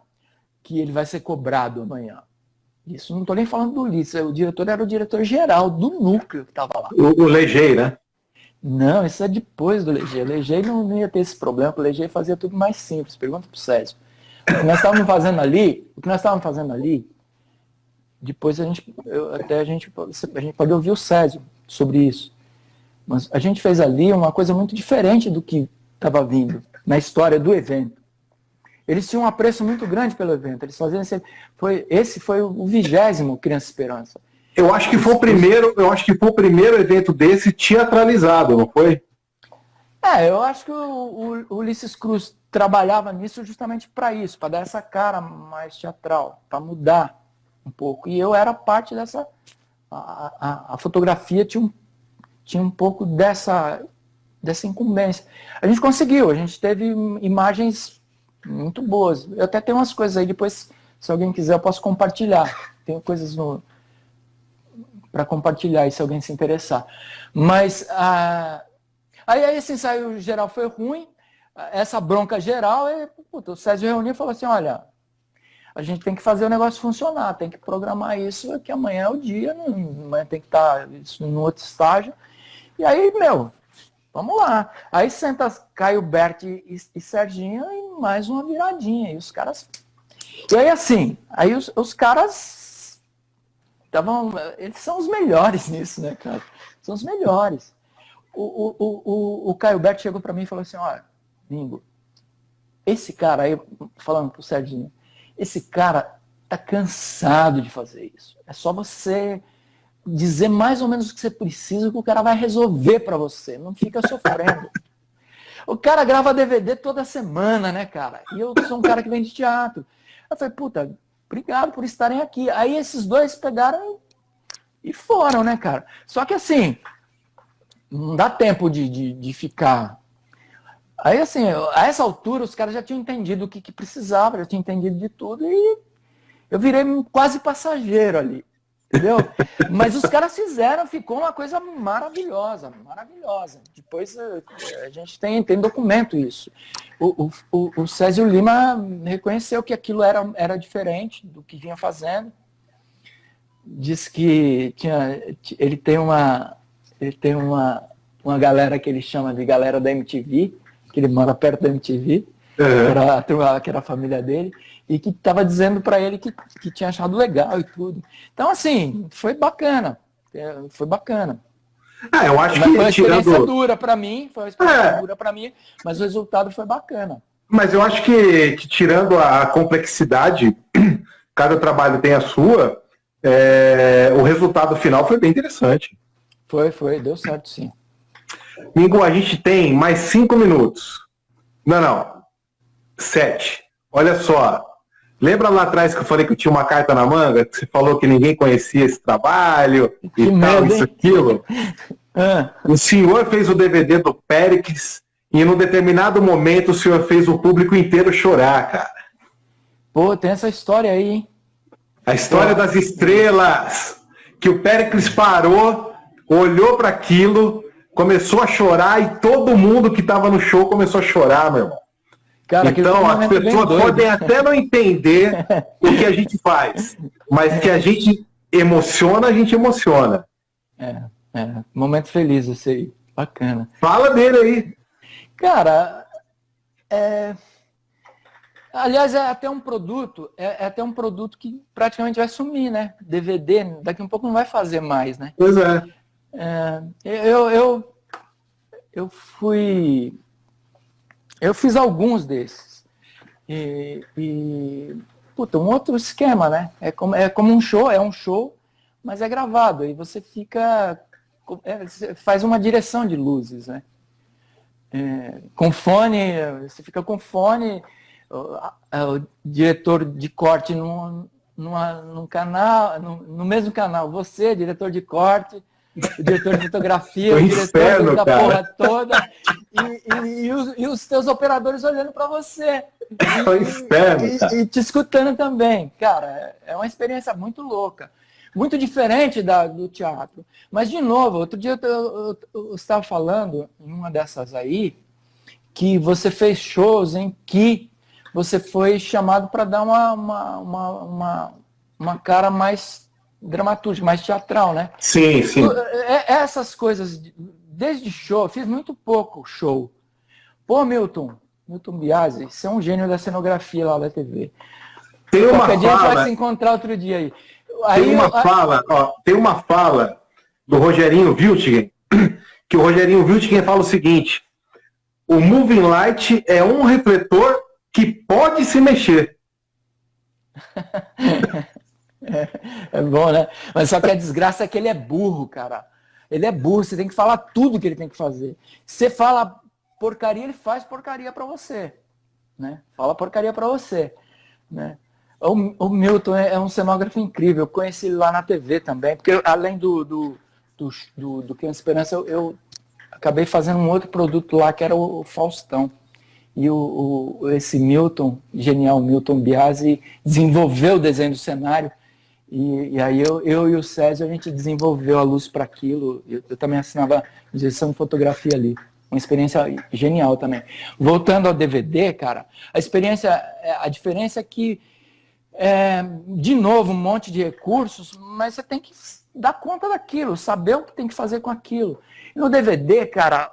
que ele vai ser cobrado amanhã. Isso não estou nem falando do Ulisses, o diretor era o diretor geral do núcleo que estava lá. O Legei, né? Não, isso é depois do Legei. O Legei não ia ter esse problema, o Legei fazia tudo mais simples. Pergunta para o Césio. O que nós estávamos fazendo ali, depois a gente pode ouvir o Césio sobre isso. Mas a gente fez ali uma coisa muito diferente do que estava vindo na história do evento. Eles tinham um apreço muito grande pelo evento. Eles faziam esse foi o 20º Criança Esperança. Eu acho que foi o primeiro evento desse teatralizado, não foi? Eu acho que o Ulisses Cruz trabalhava nisso justamente para isso, para dar essa cara mais teatral, para mudar um pouco. E eu era parte dessa... A fotografia tinha um pouco dessa incumbência. A gente conseguiu, a gente teve imagens muito boas. Eu até tenho umas coisas aí, depois, se alguém quiser, eu posso compartilhar. Tenho coisas para compartilhar aí, se alguém se interessar. Mas... Aí esse ensaio geral foi ruim, essa bronca geral, o Césio reuniu e falou assim, olha, a gente tem que fazer o negócio funcionar, tem que programar isso, que amanhã é o dia, amanhã tem que estar isso no outro estágio. E aí, vamos lá. Aí senta Caio, Bert e Serginho e mais uma viradinha. E os caras... E aí assim, os caras eles são os melhores nisso, né, cara? São os melhores. O Caio Berto chegou para mim e falou assim, olha, Mingo, esse cara aí, falando pro Serginho, esse cara tá cansado de fazer isso. É só você dizer mais ou menos o que você precisa, que o cara vai resolver para você. Não fica sofrendo. O cara grava DVD toda semana, né, cara? E eu sou um cara que vem de teatro. Eu falei, puta, obrigado por estarem aqui. Aí esses dois pegaram e foram, né, cara? Só que assim... Não dá tempo de ficar. Aí, assim, a essa altura, os caras já tinham entendido o que precisava, já tinham entendido de tudo, e eu virei quase passageiro ali, entendeu? Mas os caras fizeram, ficou uma coisa maravilhosa, maravilhosa. Depois a gente tem documento isso. O Césio Lima reconheceu que aquilo era diferente do que vinha fazendo. Diz que ele tem uma galera que ele chama de galera da MTV, que ele mora perto da MTV, que era a família dele, e que estava dizendo para ele que tinha achado legal e tudo. Então, assim, foi bacana. Eu acho que foi uma experiência dura para mim, mas o resultado foi bacana. Mas eu acho que tirando a complexidade, cada trabalho tem a sua, o resultado final foi bem interessante. Foi, deu certo sim. Mingo, a gente tem mais 5 minutos. Não, 7. Olha só. Lembra lá atrás que eu falei que eu tinha uma carta na manga? Que você falou que ninguém conhecia esse trabalho e tal, isso, aquilo. O senhor fez o DVD do Péricles e em um determinado momento o senhor fez o público inteiro chorar, cara. Pô, tem essa história aí, hein? A história das estrelas. Que o Péricles parou, olhou para aquilo, começou a chorar e todo mundo que estava no show começou a chorar, meu irmão. Cara, então as pessoas podem até não entender o que a gente faz, mas que a gente emociona, a gente emociona. Momento feliz esse aí, bacana. Fala dele aí. Cara, aliás, é até um produto que praticamente vai sumir, né? DVD, daqui a um pouco não vai fazer mais, né? Pois é. Eu fiz alguns desses. Puta, um outro esquema, né? É como um show, mas é gravado. Aí você faz uma direção de luzes, né? Com fone, você fica com fone, o diretor de corte num canal, no mesmo canal, você, diretor de corte, o diretor de fotografia, o diretor da porra toda, e os teus operadores olhando para você. E te escutando também. Cara, é uma experiência muito louca. Muito diferente do teatro. Mas, de novo, outro dia eu estava falando, em uma dessas aí, que você fez shows em que você foi chamado para dar uma cara mais dramatúrgica, mais teatral, né? Sim. Essas coisas, desde show, eu fiz muito pouco show. Pô, Milton Biasi, você é um gênio da cenografia lá da TV. Qualquer dia a gente vai se encontrar outro dia aí. Tem uma fala do Rogerinho Wiltgen, que o Rogerinho Wiltgen fala o seguinte: o moving light é um refletor que pode se mexer. É bom, né? Mas só que a desgraça é que ele é burro, cara. Ele é burro, você tem que falar tudo que ele tem que fazer. Você fala porcaria, ele faz porcaria para você, né? Fala porcaria para você, né? O Milton é um cenógrafo incrível, eu conheci ele lá na TV também, porque além do Criança Esperança, eu acabei fazendo um outro produto lá, que era o Faustão. E esse Milton, genial Milton Biasi, desenvolveu o desenho do cenário, e aí eu e o Césio, a gente desenvolveu a luz para aquilo. Eu também assinava direção de fotografia ali. Uma experiência genial também. Voltando ao DVD, cara, a diferença é que, de novo, um monte de recursos, mas você tem que dar conta daquilo, saber o que tem que fazer com aquilo. E no DVD, cara,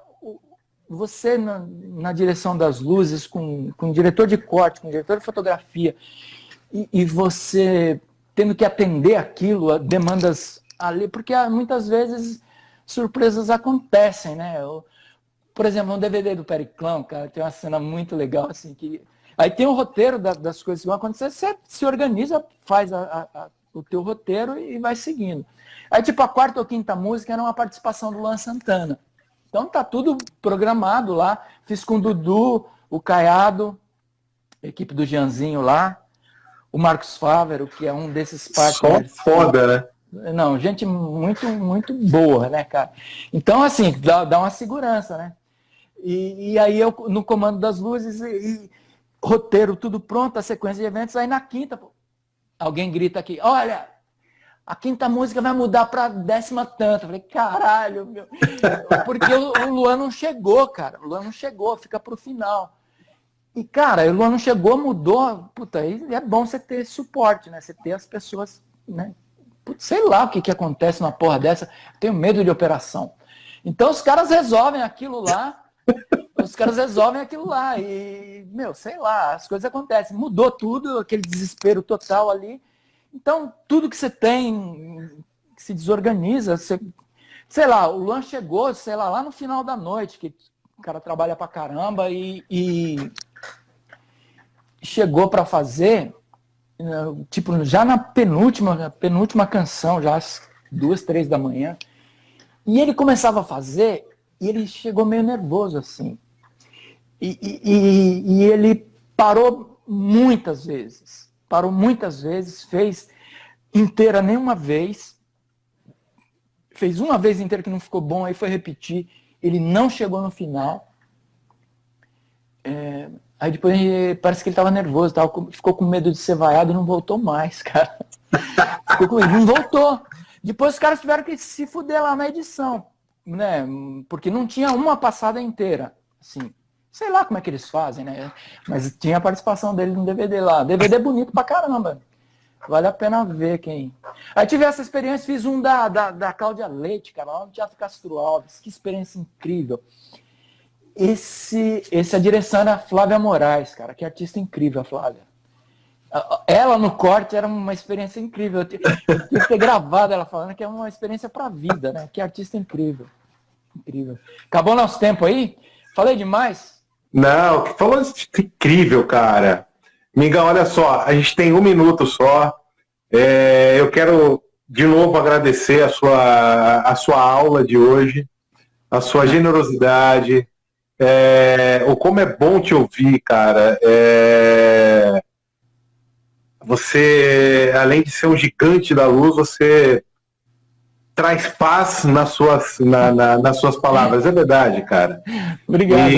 você na direção das luzes, com o diretor de corte, com o diretor de fotografia, e você tendo que atender aquilo, a demandas ali, porque muitas vezes surpresas acontecem, né? Por exemplo, no DVD do Periclão, cara, tem uma cena muito legal, assim, que aí tem o roteiro das coisas que vão acontecer, você se organiza, faz o teu roteiro e vai seguindo. Aí, tipo, a quarta ou quinta música era uma participação do Luan Santana. Então tá tudo programado lá. Fiz com o Dudu, o Caiado, a equipe do Gianzinho lá, o Marcos Fávero, que é um desses partners. Só foda, né? Não, gente muito, muito boa, né, cara? Então, assim, dá uma segurança, né? E aí eu, no comando das luzes, e roteiro tudo pronto, a sequência de eventos, aí na quinta, alguém grita aqui, olha, a quinta música vai mudar pra 10ª tanta. Eu falei, caralho, meu. Porque o Luan não chegou, cara. O Luan não chegou, fica pro final. E, cara, o Luan não chegou, mudou. Puta, aí é bom você ter esse suporte, né? Você ter as pessoas, né? Putz, sei lá o que acontece numa porra dessa. Eu tenho medo de operação. Então os caras resolvem aquilo lá. E, meu, sei lá, as coisas acontecem. Mudou tudo, aquele desespero total ali. Então, tudo que você tem que se desorganiza, sei lá, o Luan chegou, sei lá no final da noite, que o cara trabalha pra caramba, e chegou para fazer, tipo, já na penúltima canção, já às 2, 3 da manhã, e ele começava a fazer, e ele chegou meio nervoso, assim. E ele parou muitas vezes, fez inteira nenhuma vez, fez uma vez inteira que não ficou bom, aí foi repetir, ele não chegou no final, aí depois parece que ele estava nervoso, ficou com medo de ser vaiado e não voltou mais, cara. Ele não voltou. Depois os caras tiveram que se fuder lá na edição, né? Porque não tinha uma passada inteira, assim. Sei lá como é que eles fazem, né? Mas tinha a participação dele no DVD lá. DVD bonito pra caramba. Vale a pena ver quem... Aí tive essa experiência, fiz um da Cláudia Leite, cara, lá no Teatro Castro Alves. Que experiência incrível. A direção era a Flávia Moraes, cara. Que artista incrível, a Flávia. Ela no corte era uma experiência incrível. Eu tive que ter gravado ela falando que é uma experiência pra vida, né? Que artista incrível. Incrível. Acabou nosso tempo aí? Falei demais? Não, que falou incrível, cara. Mingão, olha só, a gente tem 1 minuto só. Eu quero de novo agradecer a sua aula de hoje, a sua generosidade, como é bom te ouvir, cara. Você, além de ser um gigante da luz, você traz paz nas suas palavras. É verdade, cara. Obrigado.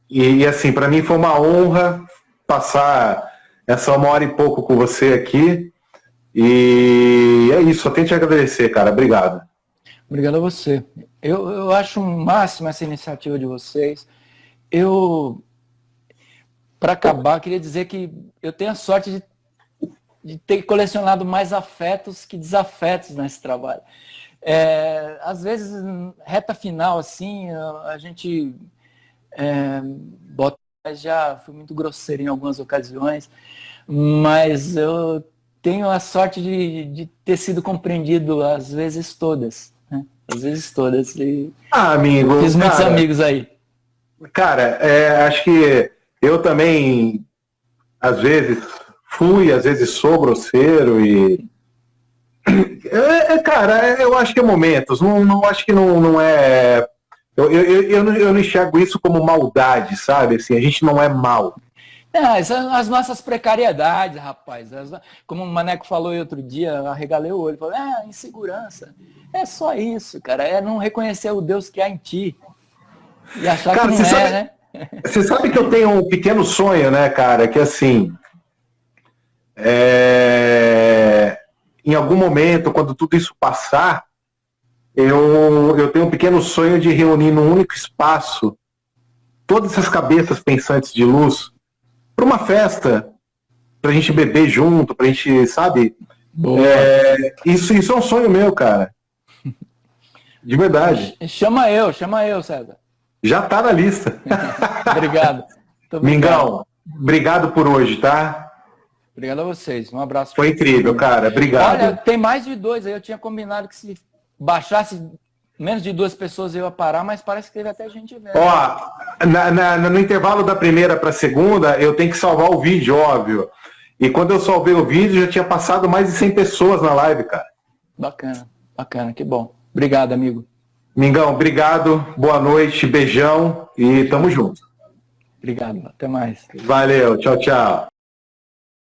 E assim, para mim foi uma honra passar essa 1 hora e pouco com você aqui. E é isso, só tenho que te agradecer, cara. Obrigado. Obrigado a você. Eu acho um máximo essa iniciativa de vocês. Para acabar, queria dizer que eu tenho a sorte de ter colecionado mais afetos que desafetos nesse trabalho. Às vezes, reta final, assim, a gente bota... Já fui muito grosseiro em algumas ocasiões, mas eu tenho a sorte de ter sido compreendido às vezes todas, né? Às vezes todas. E amigo, fiz muitos amigos aí. Cara, acho que eu também, às vezes sou grosseiro e... cara, eu acho que é momentos, não acho que não é... Eu não enxergo isso como maldade, sabe? Assim, a gente não é mal. São as nossas precariedades, rapaz. Como o Maneco falou outro dia, eu arregalei o olho. Falei, insegurança. É só isso, cara. É não reconhecer o Deus que há em ti. E achar cara, que não né? Você sabe que eu tenho um pequeno sonho, né, cara? Que assim... em algum momento, quando tudo isso passar, eu tenho um pequeno sonho de reunir num único espaço todas essas cabeças pensantes de luz para uma festa, pra gente beber junto, pra gente, sabe? Isso é um sonho meu, cara. De verdade. Chama eu, César. Já tá na lista. Obrigado. Mingão, obrigado por hoje, tá? Obrigado a vocês. Um abraço. Foi incrível, cara. Obrigado. Olha, tem mais de 2 aí. Eu tinha combinado que se baixasse menos de 2 pessoas eu ia parar, mas parece que teve até gente velha. Ó, no intervalo da primeira para a segunda, eu tenho que salvar o vídeo, óbvio. E quando eu salvei o vídeo, já tinha passado mais de 100 pessoas na live, cara. Bacana, que bom. Obrigado, amigo. Mingão, obrigado. Boa noite, beijão e tamo junto. Obrigado, até mais. Valeu, tchau, tchau.